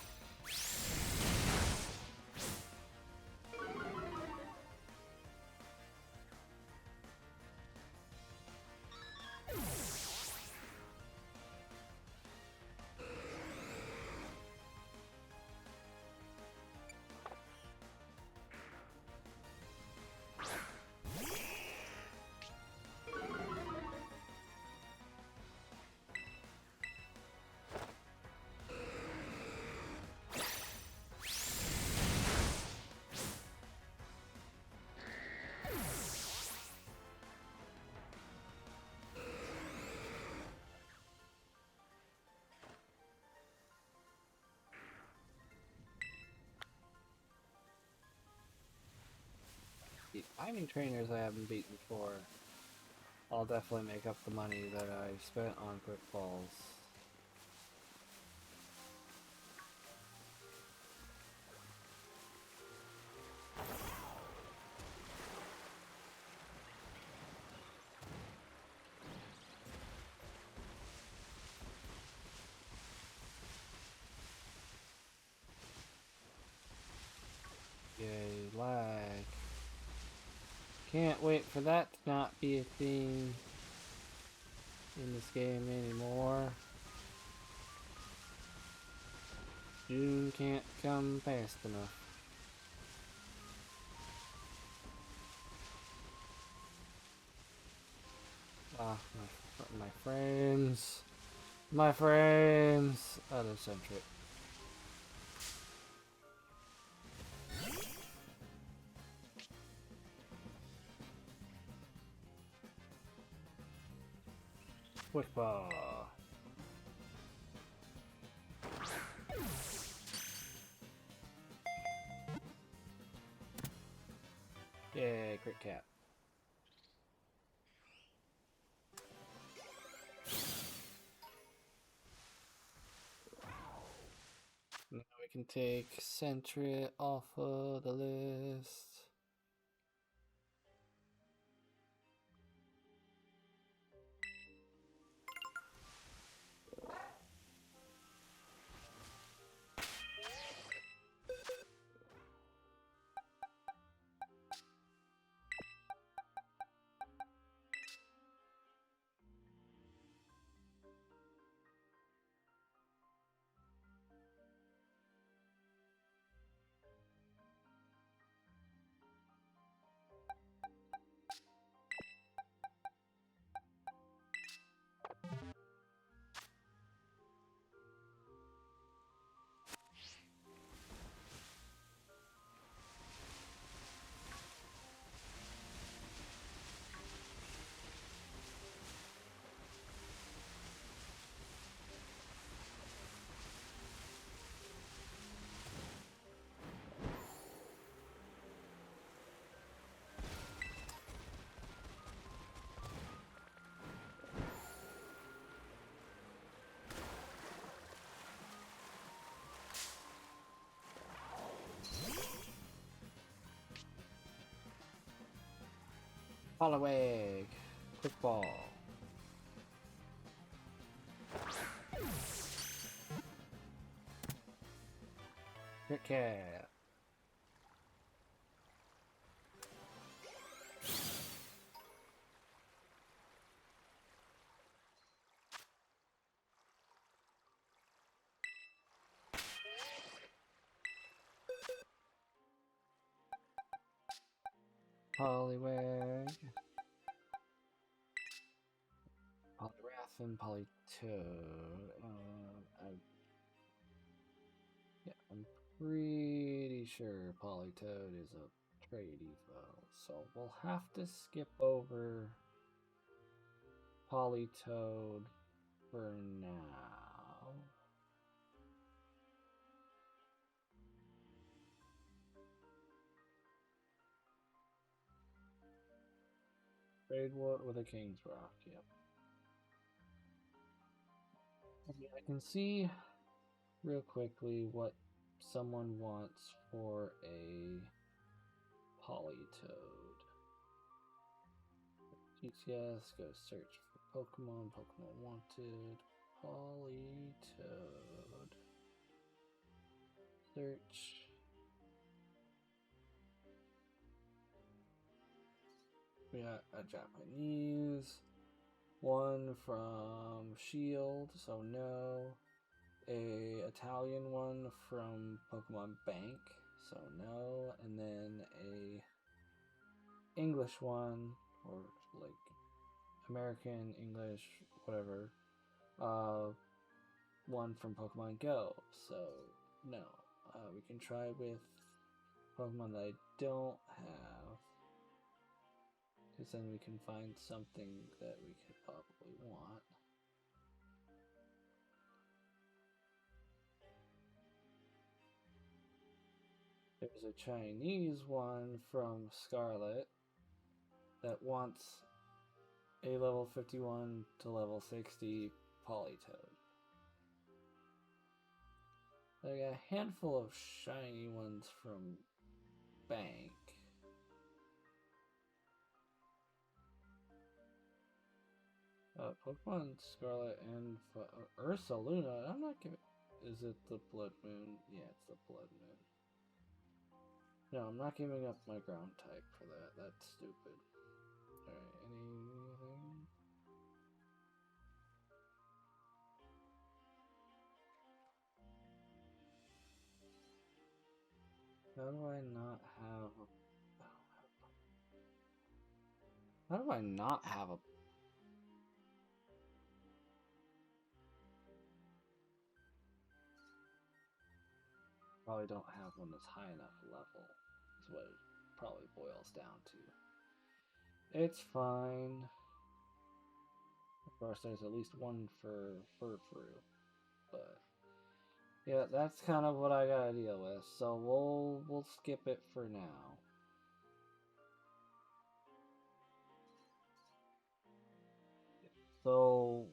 Finding trainers I haven't beaten before, I'll definitely make up the money that I spent on Quick Falls. Yay, lag. Can't wait for that to not be a thing in this game anymore. June can't come fast enough. My frames. My frames. Other centric. Quick ball. Yeah, crit cap. Now we can take Sentry off of the list. Poliwag. Quick ball. Crit cap. Poliwag. Poliwrath and Politoed. I'm pretty sure Politoed is a trade evo, so we'll have to skip over Politoed for now. Trade war with a King's Rock, yep. I can see real quickly what someone wants for a Politoed. GTS, go search for Pokemon. Pokemon wanted. Politoed. Search. We got a Japanese. One from Shield, so no. A Italian one from Pokemon Bank, so no. And then a English one, or like American, English, whatever. One from Pokemon Go, so no. We can try with Pokemon that I don't have, because then we can find something that we could probably want. There's a Chinese one from Scarlet that wants a level 51 to level 60 Politoed. I got a handful of shiny ones from Bank. Pokemon Scarlet and Ursaluna. I'm not giving. Is it the Blood Moon? Yeah, it's the Blood Moon. No, I'm not giving up my ground type for that. That's stupid. Alright, anything? How do I not have a... How do I not have a Probably don't have one that's high enough level, is what it probably boils down to. It's fine. Of course, there's at least one for Furfru, but yeah, that's kind of what I gotta deal with. So we'll skip it for now. So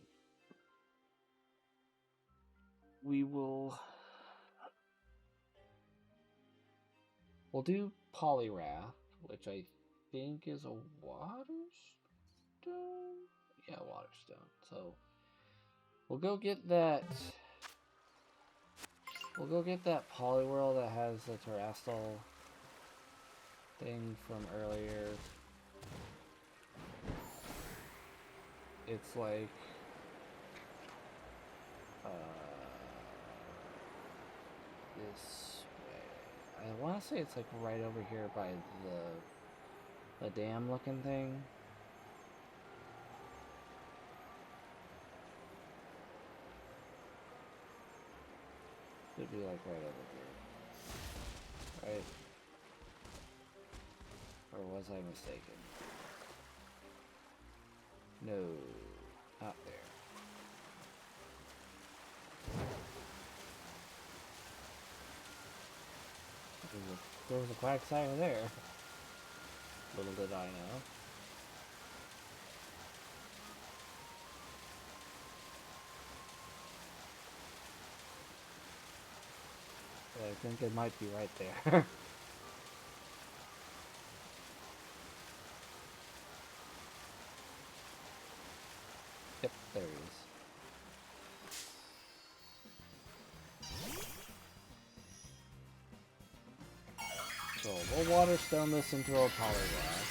we'll do Poliwrath, which I think is a water stone. Yeah, water stone. So we'll go get that. We'll go get that Poliwhirl that has the Terrestrial thing from earlier. It's like this way. I want to say it's like right over here by the dam looking thing. Should be like right over here. Right? Or was I mistaken? No, not there. There was a Quagsire there. Little did I know. I think it might be right there. Yep, there he is. So we'll water stone this into a Poliwrath.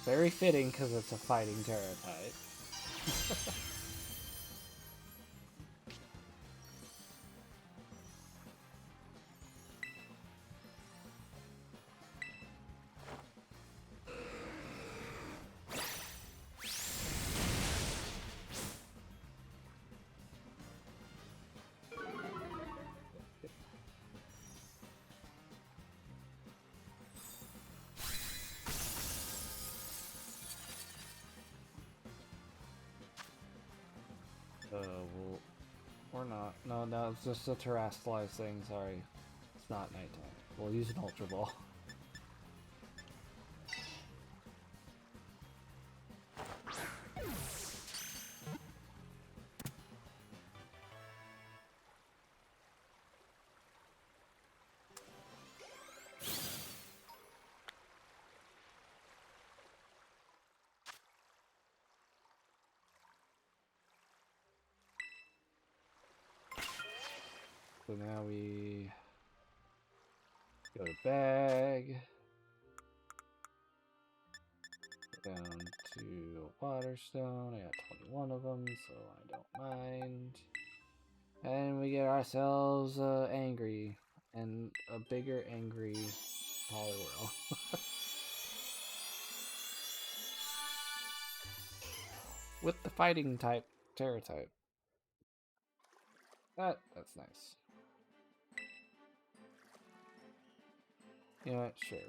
Very fitting because it's a fighting Terra type. Or not. No, it's just a terrestrialized thing, sorry. It's not nighttime. We'll use an Ultra Ball. So now we go to bag, go down to Waterstone. I got 21 of them, so I don't mind. And we get ourselves angry and a bigger angry Poliwhirl. With the fighting type, Terra type. That's nice. You know what? Sure.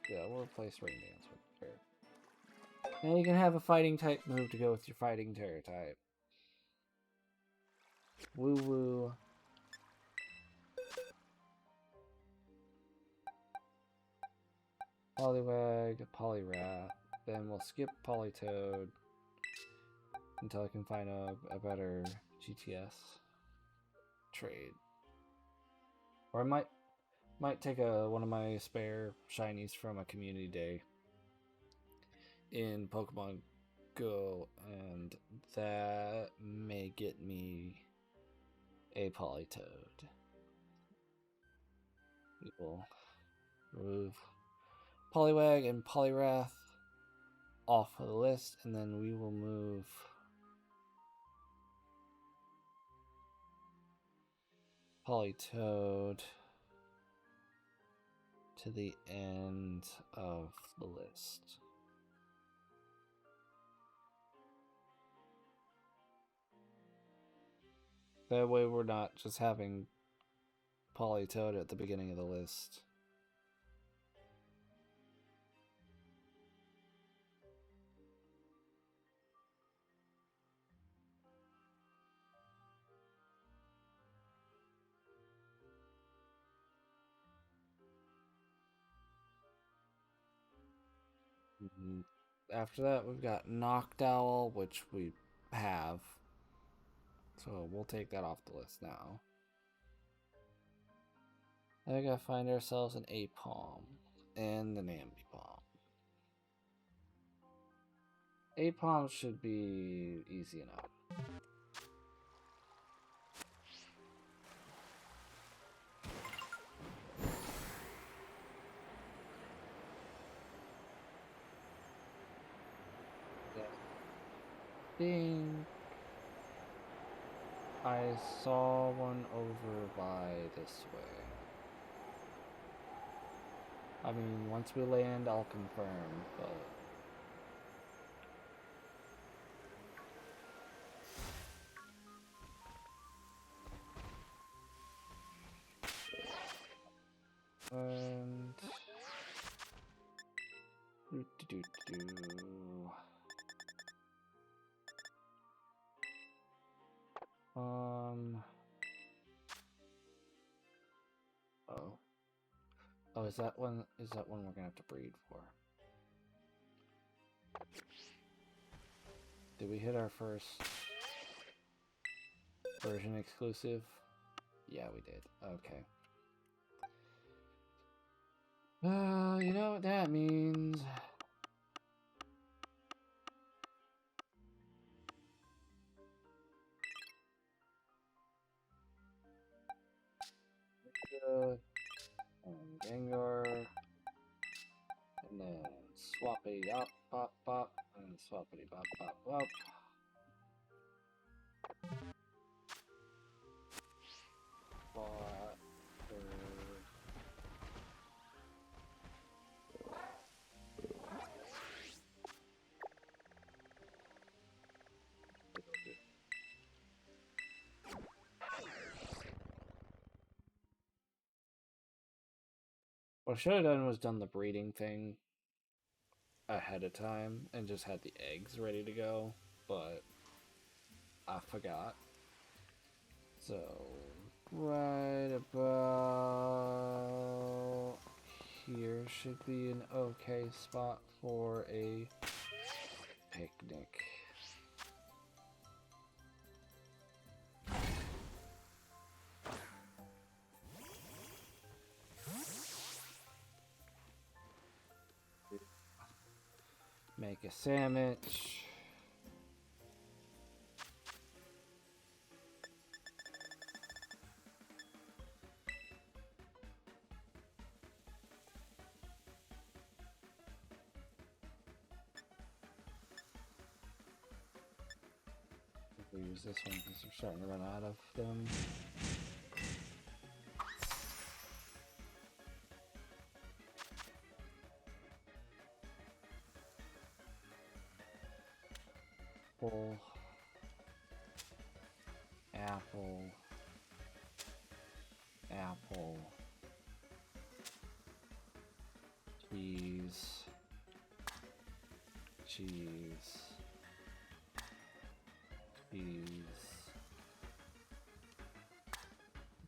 Yeah, we'll replace Rain Dance with Terra. Now you can have a fighting type move to go with your fighting Terra type. Woo woo. Poliwag, Poliwrath. Then we'll skip Politoed until I can find a better GTS trade. Or I might take one of my spare shinies from a community day in Pokemon Go, and that may get me a Politoed. We will remove Poliwag and Poliwrath off of the list, and then we will move Politoed to the end of the list. That way we're not just having Politoed at the beginning of the list. After that, we've got Noctowl, which we have. So we'll take that off the list now. Then we gotta find ourselves an Apom and an Ambipom. Apom should be easy enough. Ding! I saw one over by this way. I mean, once we land, I'll confirm, but... And... Oh. Oh, is that one we're gonna have to breed for? Did we hit our first version exclusive? Yeah, we did. Okay. You know what that means. Gengar, and then Swappity up, pop, pop, and Swappity pop, pop, pop. What I should have done was done the breeding thing ahead of time and just had the eggs ready to go, but I forgot. So, right about here should be an okay spot for a picnic. Make a sandwich. We'll use this one because we're starting to run out of them. Apple, apple, cheese, cheese, cheese,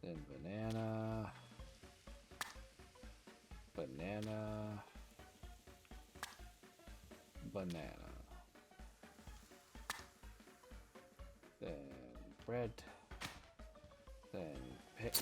then banana, banana, banana. Then bread, then pick.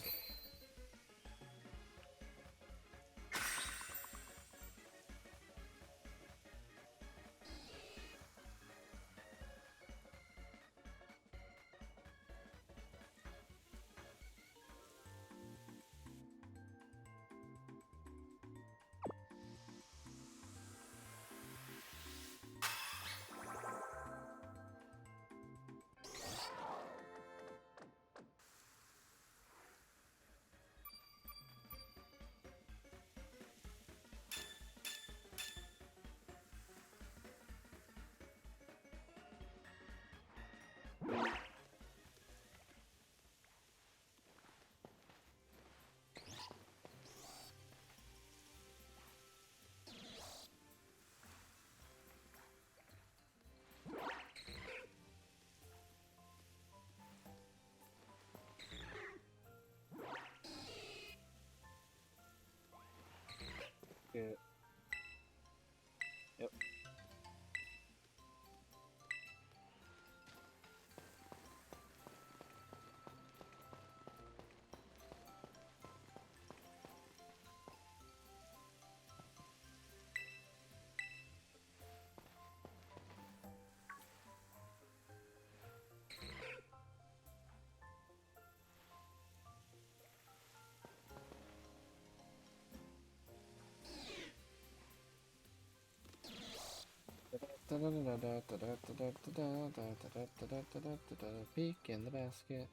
Peek in the basket.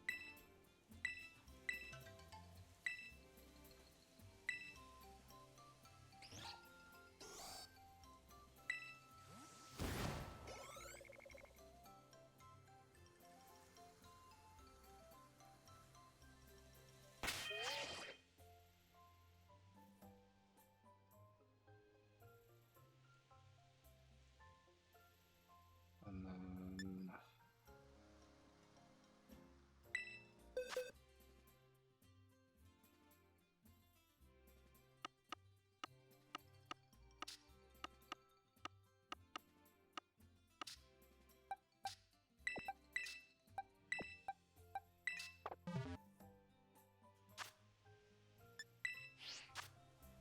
And then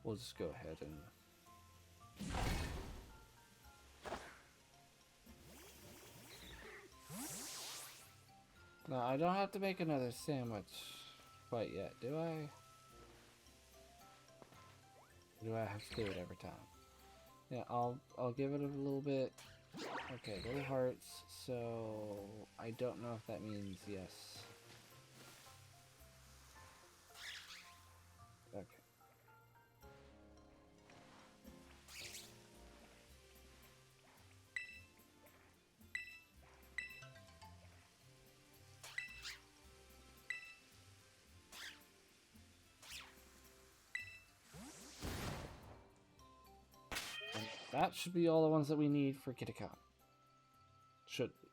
we'll just go ahead and no, I don't have to make another sandwich quite yet, do I? Do I have to do it every time? Yeah, I'll give it a little bit. Okay, little hearts. So I don't know if that means yes. Okay. And that should be all the ones that we need for Kitakami. Should be.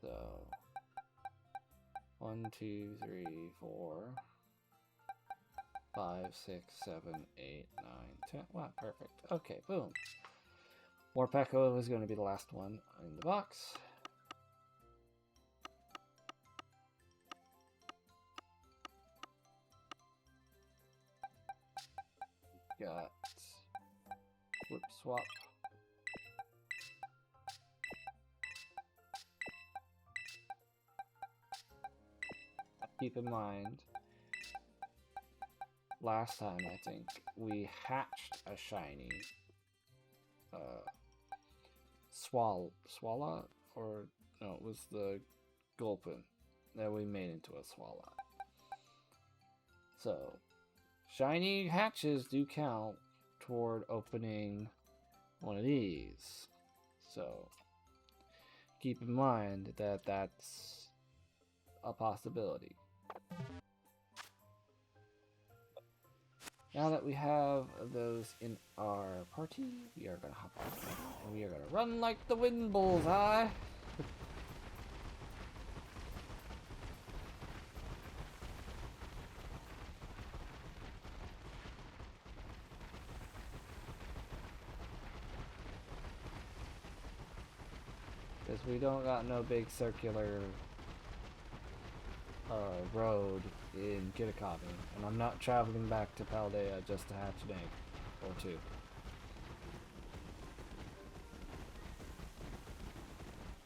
So 1, 2, 3, 4, 5, 6, 7, 8, 9, 10. Wow, perfect. Okay, boom. Morpeko is going to be the last one in the box. Got flip swap. Keep in mind, last time I think we hatched a shiny Swallow, or no, it was the Gulpin that we made into a Swallow. So shiny hatches do count toward opening one of these. So keep in mind that that's a possibility. Now that we have those in our party, we are going to hop on and we are going to run like the wind, bullseye. Because we don't got no big circular road in Kitakami, and I'm not traveling back to Paldea just to hatch an egg or two.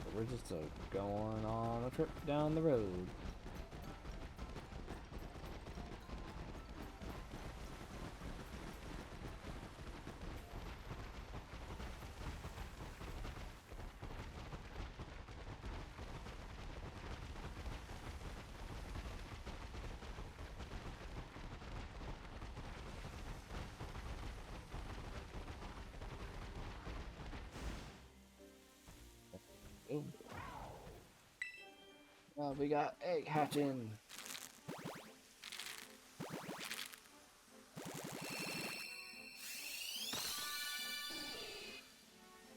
So we're just going on a trip down the road. Boom. We got egg hatching.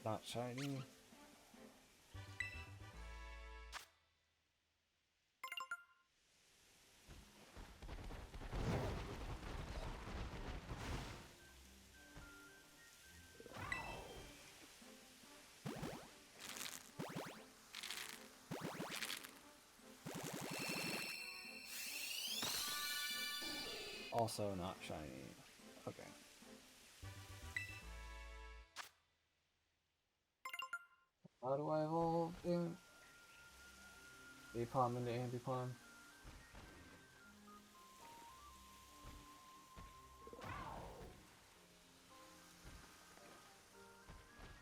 Not shiny. Also not shiny. Okay. How do I evolve in Apom into Ambipom?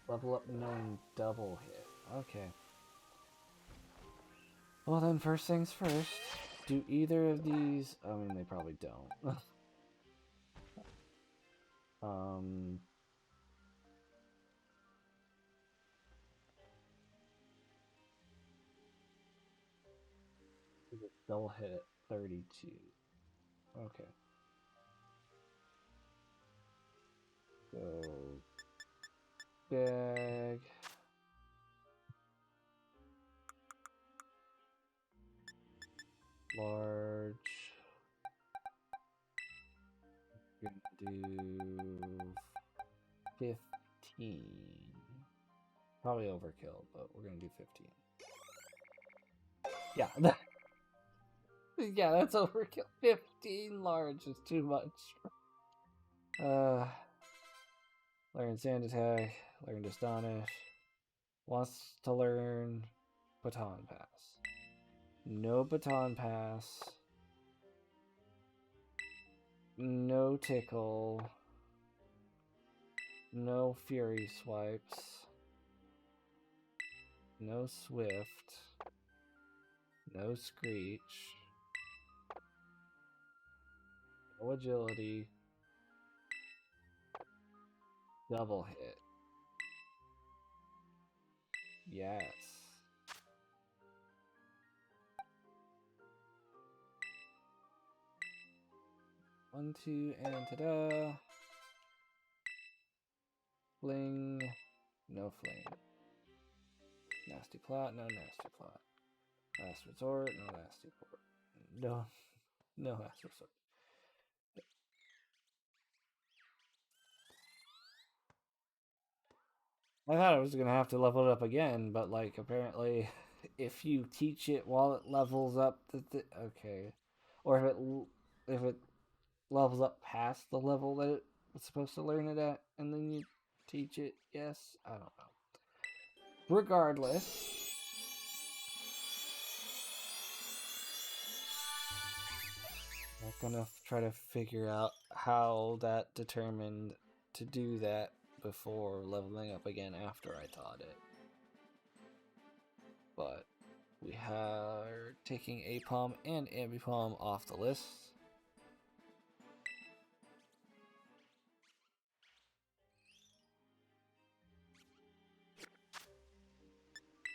Level up knowing double hit. Okay. Well then, first things first. Do either of these... I mean, they probably don't. Double hit at 32. Okay. So... Big... Large... We're gonna do... 15. Probably overkill, but we're gonna do 15. Yeah. Yeah, that's overkill. 15 large is too much. Learn Sand Attack, learn Astonish. Wants to learn Baton Pass. No Baton Pass. No Tickle. No Fury Swipes. No Swift. No Screech. No Agility. Double hit. Yes. 1, 2, and ta-da! Fling. No fling. Nasty plot, no nasty plot. Last resort, no nasty plot. No last resort. I thought I was gonna have to level it up again, but like apparently, if you teach it while it levels up, okay, or if it levels up past the level that it was supposed to learn it at, and then you teach it. Yes, I don't know. Regardless, I'm gonna try to figure out how that determined to do that before leveling up again after I taught it. But we are taking Apom and Ambipom off the list.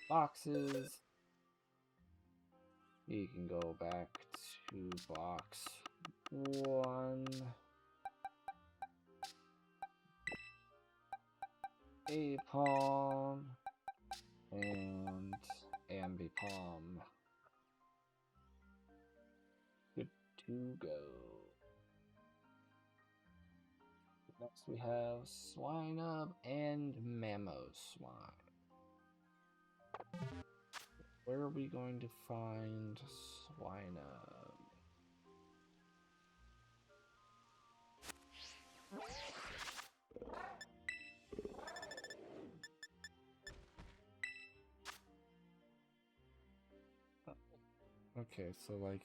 Boxes. You can go back to box 1. Apom and Ambipom. Good to go. Next we have Swinub and Mamoswine. Where are we going to find Swinub? Okay, so like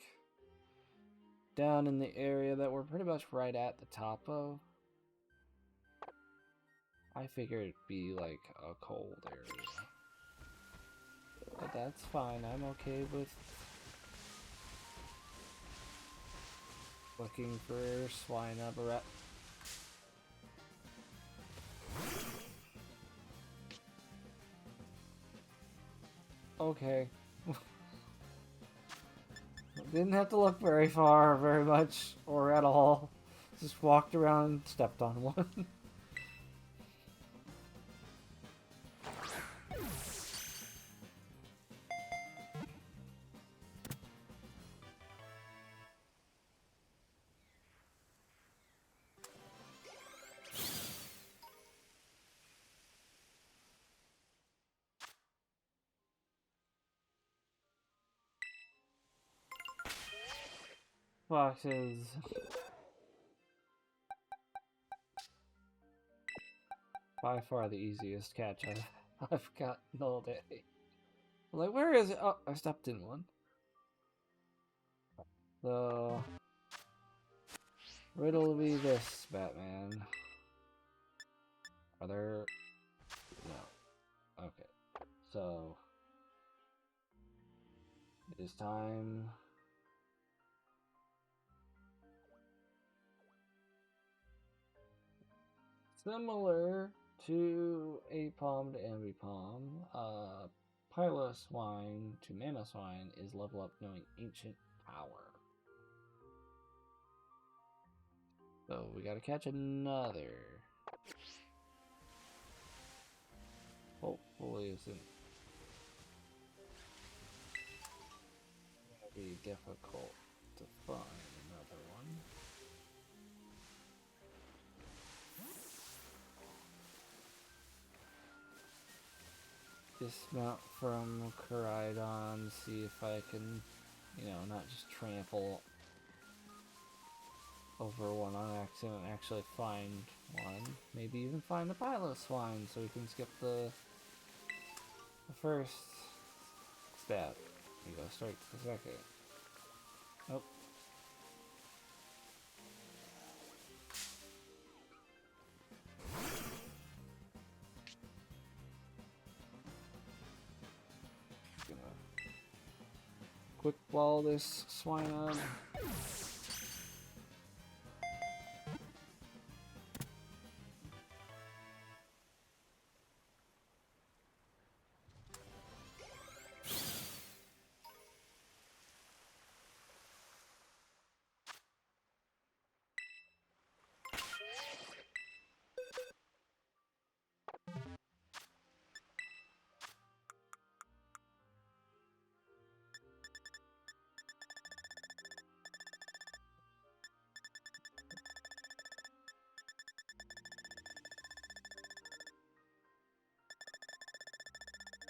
down in the area that we're pretty much right at the top of. I figured it'd be like a cold area. But that's fine, I'm okay with looking for Swinub. Okay. Didn't have to look very far, very much, or at all. Just walked around and stepped on one. Foxes. by far the easiest catch I've gotten all day. Like, where is it? Oh, I stepped in one. So, riddle me this, Batman. Are there... No. Okay. So, it is time... Similar to Apom to Ambipom, Piloswine to Mamoswine is level up knowing ancient power. So we gotta catch another. Hopefully it's gonna be difficult to find another one. Dismount from Koraidon, see if I can, not just trample over one on accident and actually find one. Maybe even find the Piloswine so we can skip the first step. We go straight to the second. Nope. Quick ball this swine up.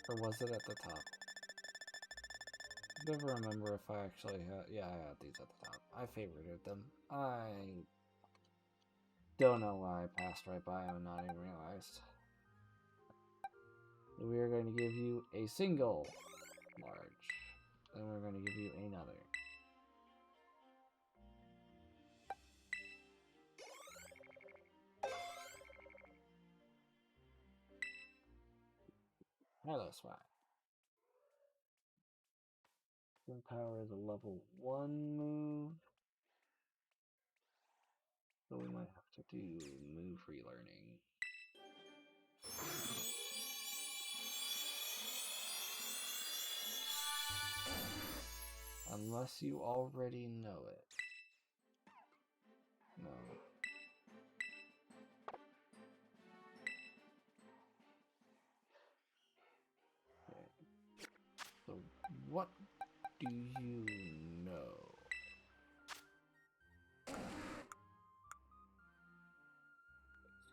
Or was it at the top? I never remember if I actually had... Yeah, I had these at the top. I favorited them. I don't know why I passed right by them and not even realized. We are going to give you a single large. Then we're going to give you another. Piloswine. Power is a level 1 move. So we might have to do move relearning. Unless you already know it. No. Okay. So what do you know?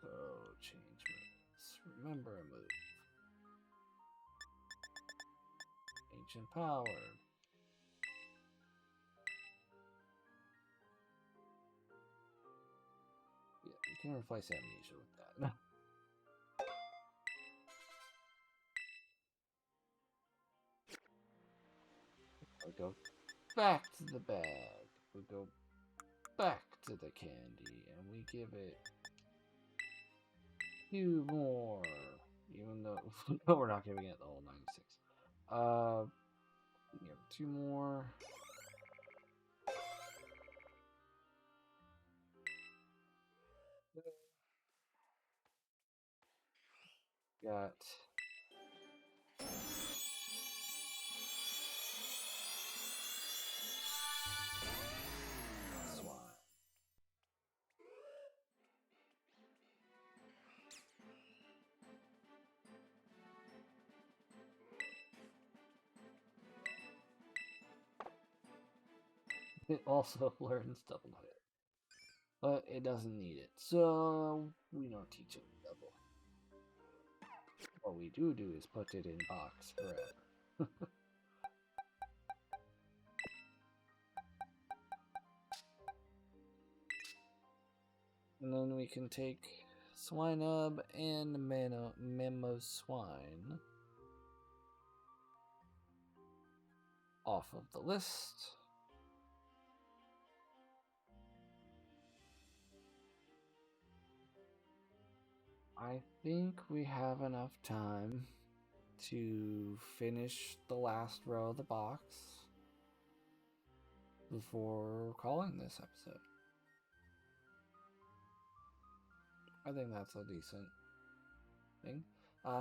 So change moves. Remember a move. Ancient power. Yeah, you can replace amnesia with that. We go back to the bag. We go back to the candy, and we give it 2 more. Even though we're not giving it the whole 96. We have 2 more. Got Swan. It also learns double hit, but it doesn't need it, so we don't teach it double. What we do is put it in box forever. And then we can take Swinub and Memo Swine off of the list. I think we have enough time to finish the last row of the box before calling this episode. I think that's a decent thing.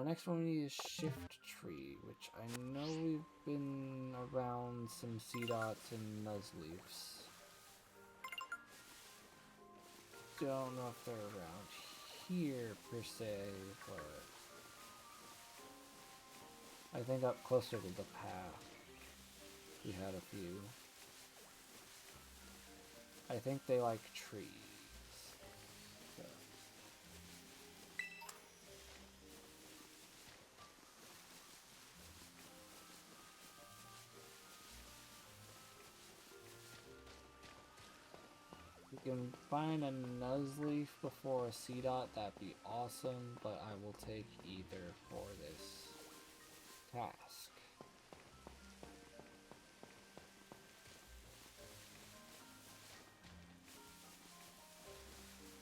Next one we need is Shift Tree, which I know we've been around some Seedots and Nuzleafs. Don't know if they're around here per se, but I think up closer to the path we had a few. I think they like trees. So. If you can find a Nuzleaf before a Seedot, that'd be awesome, but I will take either for this task.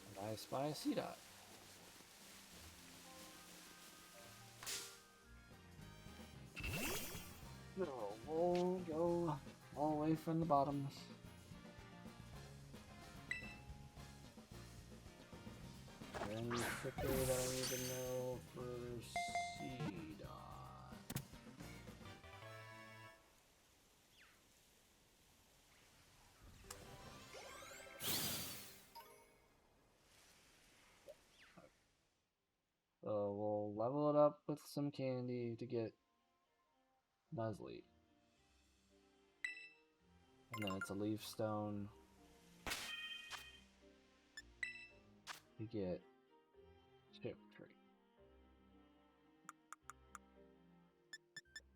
And I spy a Seedot. No, we'll go all the way from the bottom. Any trickery that I need to know for Seedot? So we'll level it up with some candy to get Nuzleaf. And then it's a leaf stone to get Shift Tree.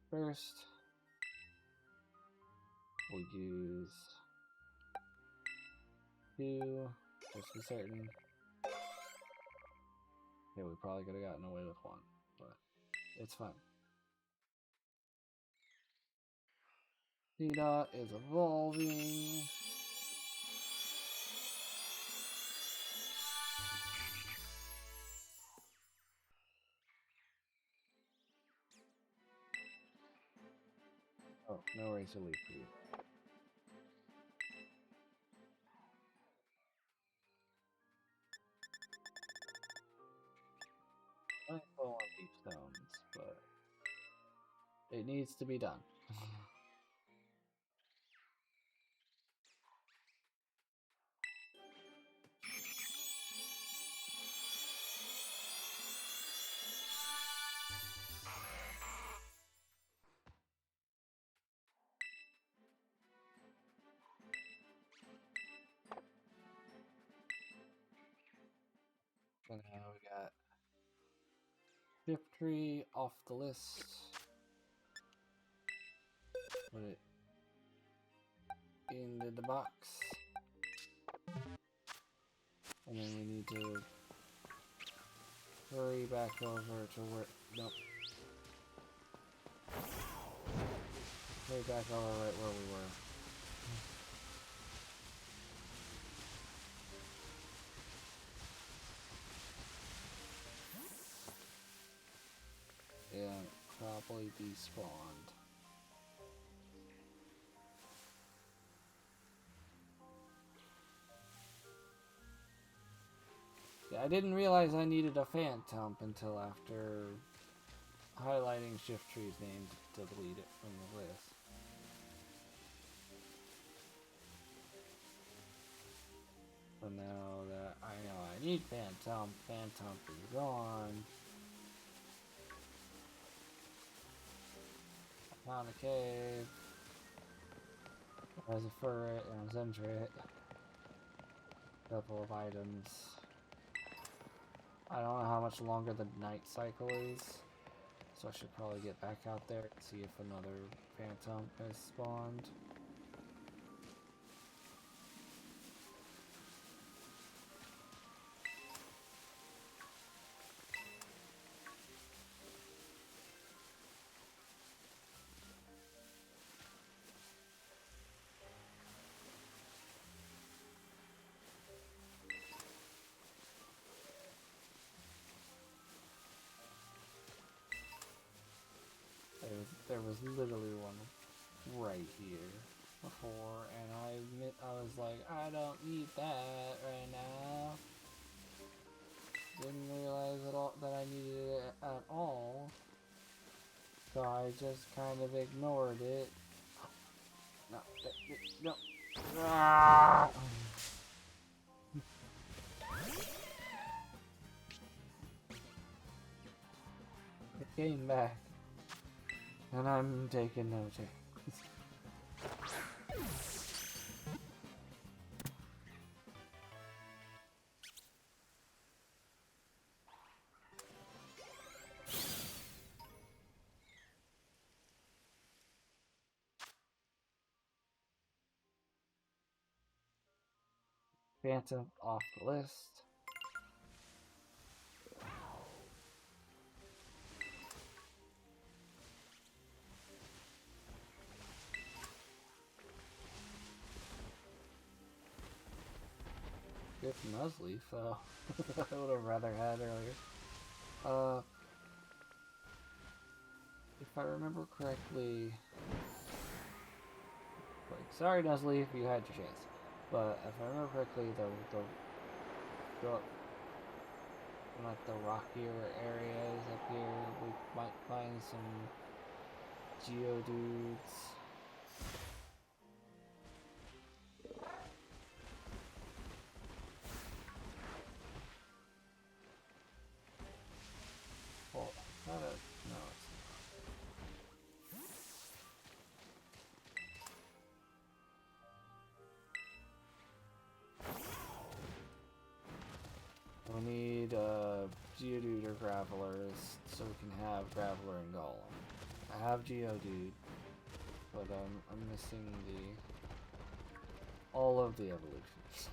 First, we'll use 2, just to be certain. Yeah, we probably could have gotten away with 1, but it's fine. Seedot is evolving. Oh, no Razor Leaf for you. I don't want deep stones, but it needs to be done. And now we got Shift Tree off the list. Put it into the box. And then we need to hurry back over to where... Nope. Hurry back over right where we were. And probably despawned. Yeah, I didn't realize I needed a Phantom until after highlighting Shift Tree's name to delete it from the list. So now that I know I need Phantom is gone. I found a cave. There's a Furret and a Zentrit. Couple of items. I don't know how much longer the night cycle is, so I should probably get back out there and see if another Phantom has spawned. was literally one right here before, and I was like, I don't need that right now. Didn't realize at all that I needed it at all, so I just kind of ignored it. No, no. Ah! It came back, and I'm taking no chance. Phantom off the list. Good Nuzleaf, though. I would have rather had earlier. If I remember correctly... Like, sorry, Nuzleaf, you had your chance. But if I remember correctly, like the rockier areas up here, we might find some Geodudes. Oh, not a... no, it's not. We need Geodude or Gravelers so we can have Graveler and Golem. I have Geodude, but I'm missing all of the evolutions.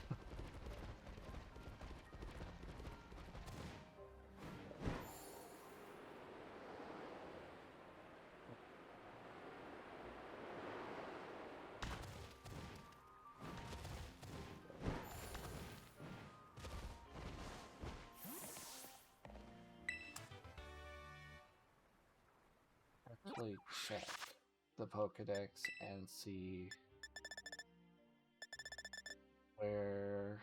Actually check the Pokédex and see where...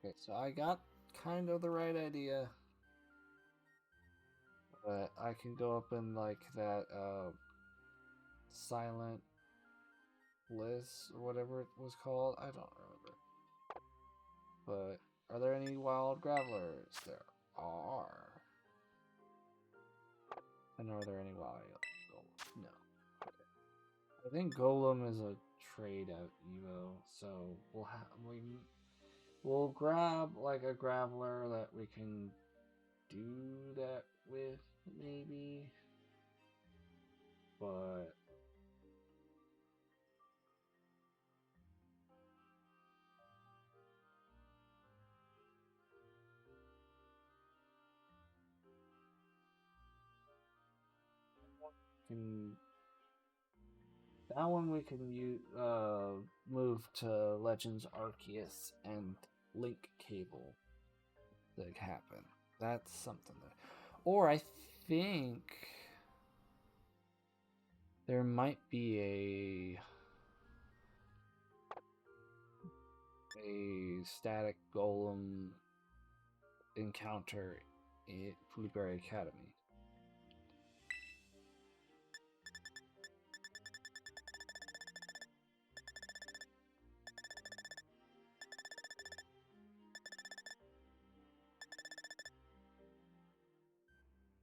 Okay, so I got kind of the right idea, but I can go up in like that silent list or whatever it was called. I don't remember. But are there any wild Gravelers? There are. And are there any wild Golems? No. Okay. I think Golem is a trade out Evo, so we'll grab like a Graveler that we can do that with, maybe. But that one we can move to Legends Arceus and Link Cable that happen. That's something that, or I think there might be a static Golem encounter in Blueberry Academy.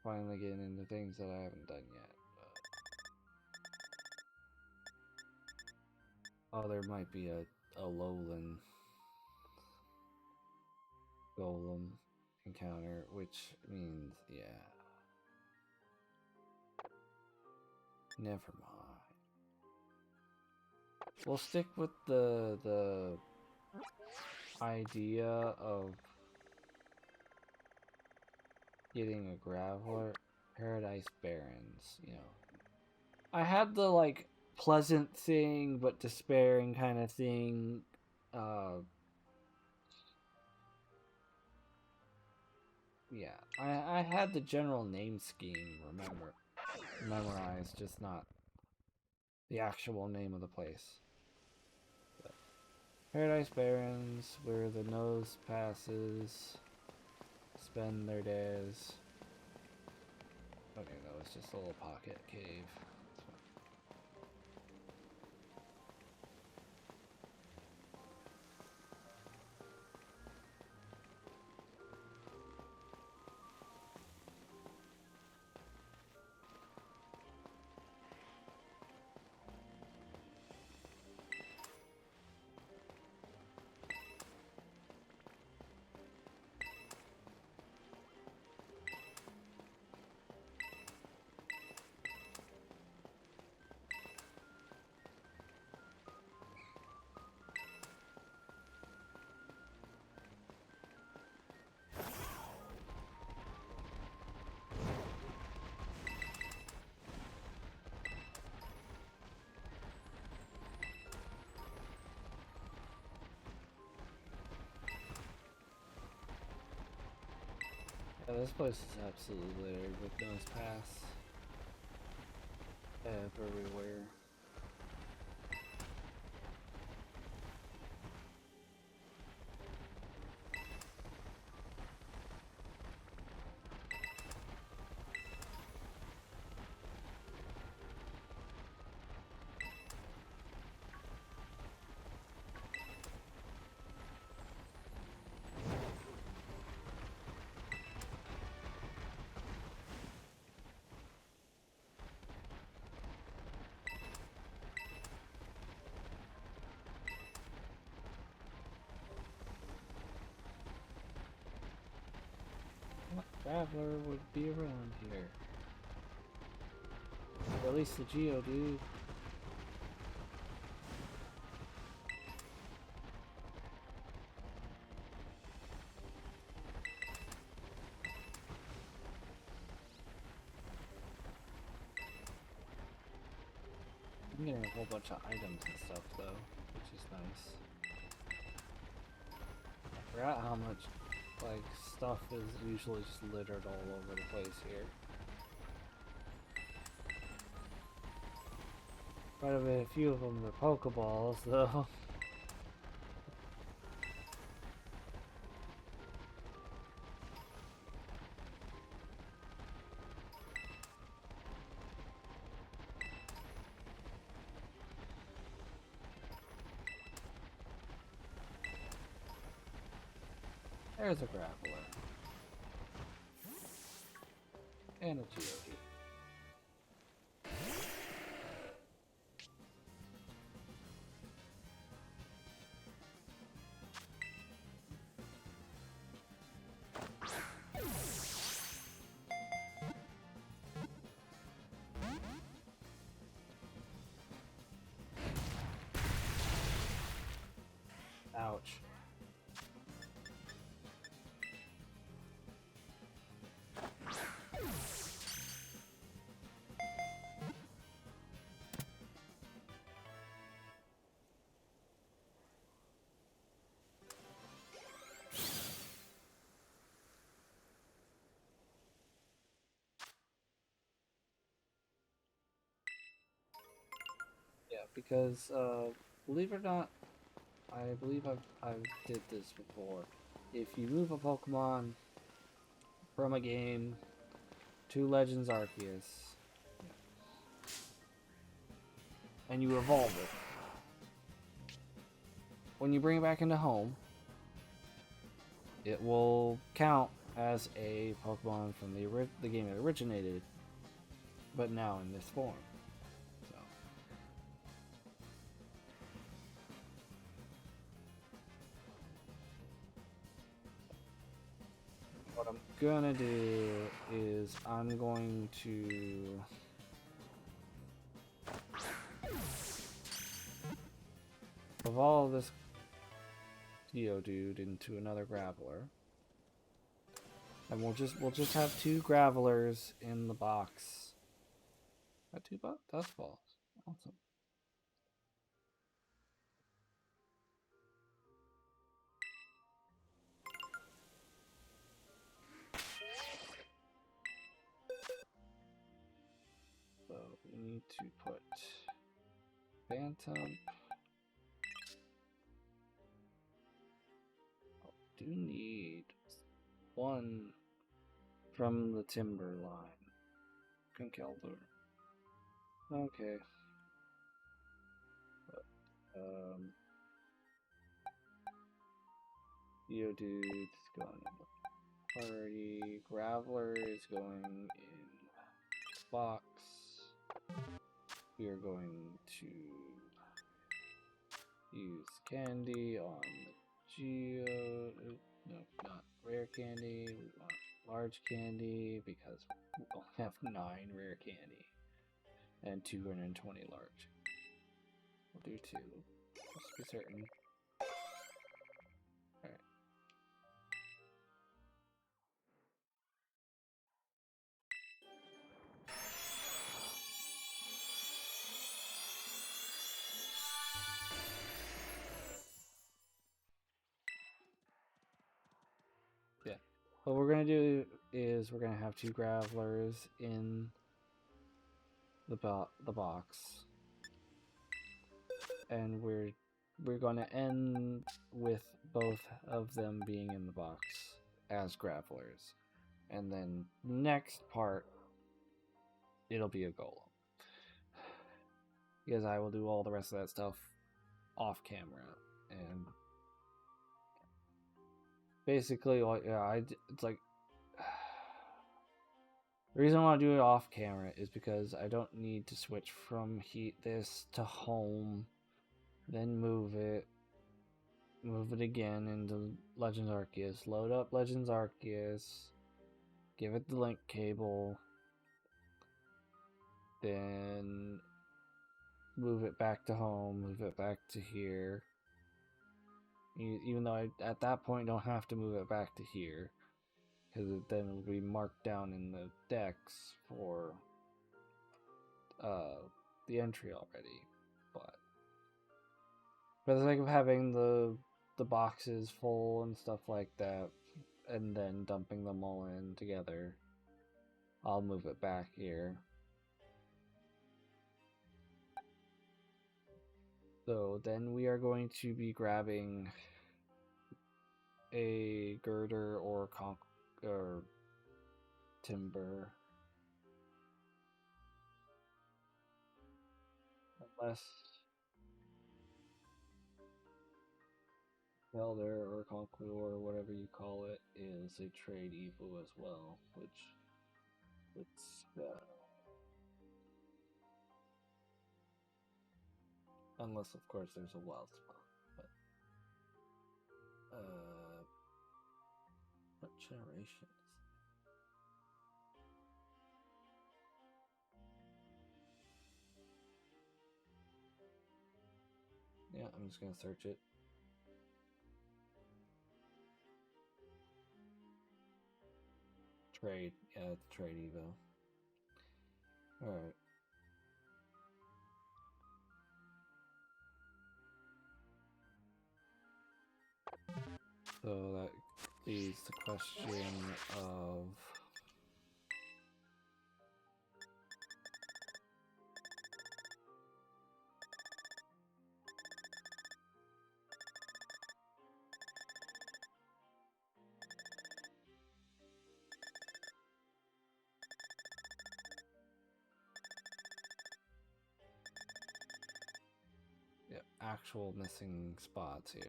Finally getting into things that I haven't done yet. Oh, there might be a Lowland Golem encounter, which means, yeah. Never mind. We'll stick with the idea of getting a Graveler. Paradise Barrens, you know. I had the, like, pleasant thing, but despairing kind of thing, Yeah, I had the general name scheme memorized, just not the actual name of the place. But Paradise Barrens, where the nose passes, spend their days. Okay, that was just a little pocket cave. Yeah, this place is absolutely littered with nose pass everywhere. What traveler would be around here? Or at least the Geodude. I'm getting a whole bunch of items and stuff though, which is nice. I forgot how much like stuff is usually just littered all over the place here. Quite a few of them are Pokeballs though. There's a Grappler. And a Geodude. Ouch. Yeah, because believe it or not, I believe I've did this before. If you move a Pokemon from a game to Legends Arceus, and you evolve it, when you bring it back into home, it will count as a Pokemon from the game it originated, but now in this form. So. What I'm gonna do is I'm going to evolve this Geodude into another Graveler. And we'll just have 2 Gravelers in the box. Got 2 Dust Balls. Awesome. to put Phantom. I do need one from the timber line. Conkelder. Okay. Geodude's going in the party. Graveler is going in the box. We are going to use candy on the Geo. No, not rare candy. We want large candy because we only have 9 rare candy and 220 large. We'll do 2. Just be certain. Alright. Yeah. What we're gonna do is we're gonna have 2 Gravelers in the box, and we're gonna end with both of them being in the box as Gravelers, and then next part it'll be a Golem, because I will do all the rest of that stuff off camera. And basically, it's like the reason I want to do it off camera is because I don't need to switch from this to home, then move it again into Legends Arceus, load up Legends Arceus, give it the link cable, then move it back to home, move it back to here. Even though I, at that point, don't have to move it back to here, because then it'll be marked down in the Dex for the entry already. But for the sake of having the boxes full and stuff like that, and then dumping them all in together, I'll move it back here. So then we are going to be grabbing a girder or timber, unless Elder or Conqueror or whatever you call it is a trade Evo as well, which it's unless of course there's a wild spot. But what generation is it? Yeah, I'm just gonna search it. Trade, yeah, it's trade Evo. Alright. So that leaves the question of actual missing spots here.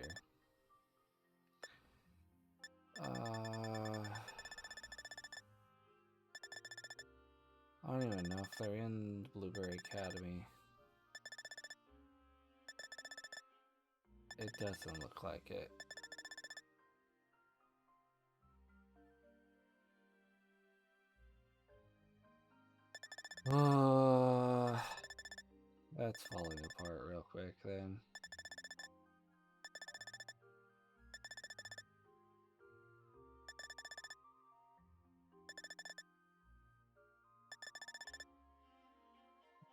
I don't even know if they're in Blueberry Academy. It doesn't look like it. That's falling apart real quick then.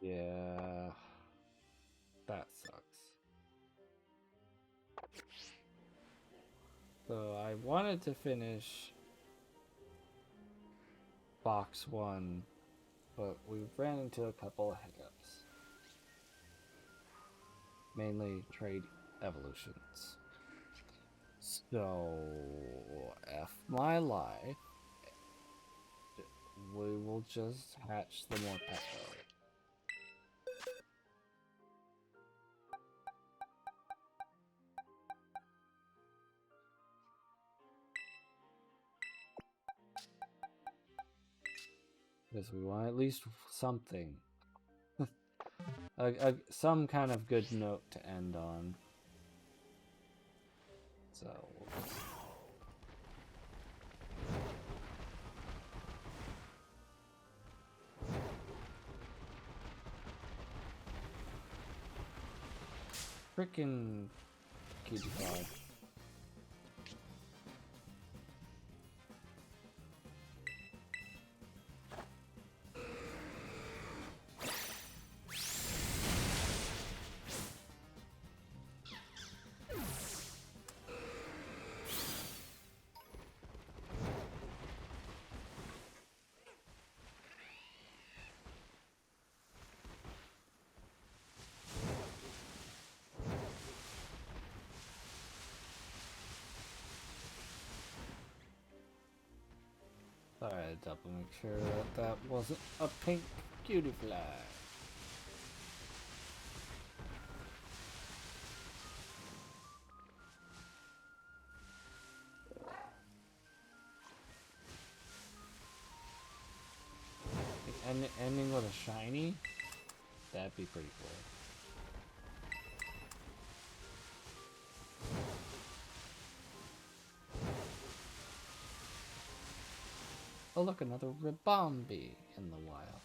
Yeah, that sucks. So I wanted to finish box 1, but we ran into a couple of hiccups. mainly trade evolutions. So, F my life, we will just hatch the more Peko. Because we want at least something. Some kind of good note to end on. So, we'll just... Frickin' Kitakami. Alright, double make sure that that wasn't a pink cutie fly. Ending with a shiny? That'd be pretty cool. Oh look, another Ribombee in the wild.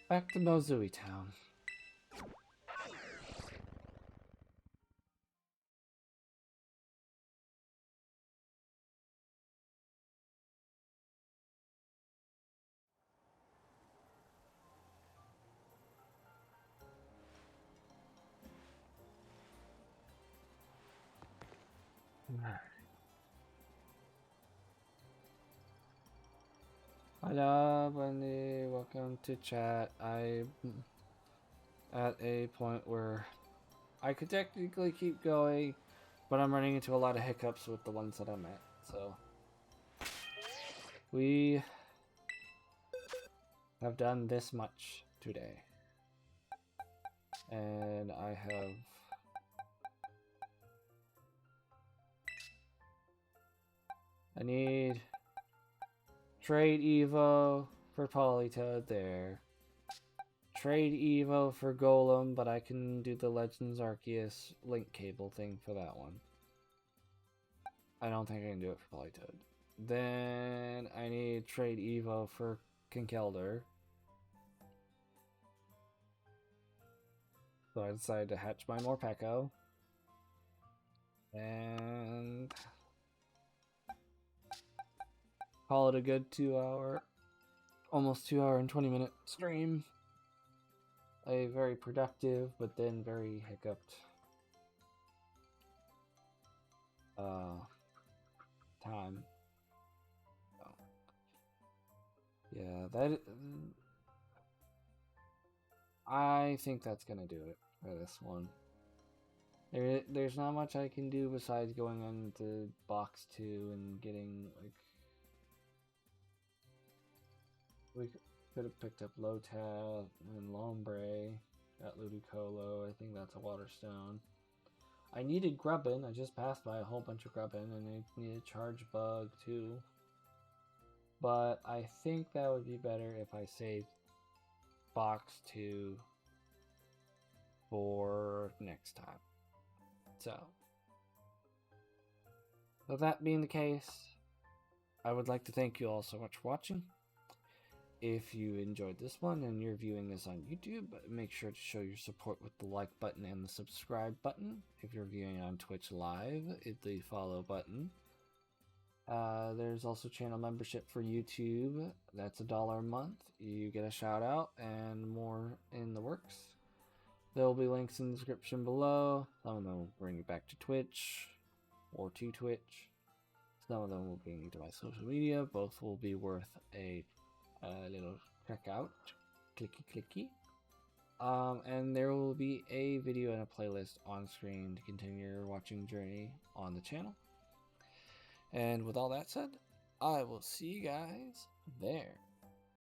Back to Mozui Town. Hello, Bunny. Welcome to chat. I'm at a point where I could technically keep going, but I'm running into a lot of hiccups with the ones that I'm at. So we have done this much today, and I need trade Evo for Politoed there. Trade Evo for Golem, but I can do the Legends Arceus link cable thing for that one. I don't think I can do it for Politoed. Then I need trade Evo for Kinkeldor. So I decided to hatch my Morpeko. And call it a good 2 hour, almost 2 hour and 20-minute stream. A very productive, but then very hiccuped time. So, yeah, that I think that's gonna do it for this one. There's not much I can do besides going into box 2 and getting, like, we could have picked up Lotad and Lombre at Ludicolo. I think that's a Waterstone. I needed Grubbin. I just passed by a whole bunch of Grubbin, and I needed Charge Bug too. But I think that would be better if I saved box 2 for next time. So, with that being the case, I would like to thank you all so much for watching. If you enjoyed this one and you're viewing this on YouTube, make sure to show your support with the like button and the subscribe button. If you're viewing on Twitch Live, hit the follow button. There's also channel membership for YouTube. That's $1 a month. You get a shout out and more in the works. There will be links in the description below. Some of them will bring you back to Twitch or to Twitch. Some of them will bring you to my social media. Both will be worth a little check out. Clicky. And there will be a video and a playlist on screen to continue your watching journey on the channel. And with all that said, I will see you guys there.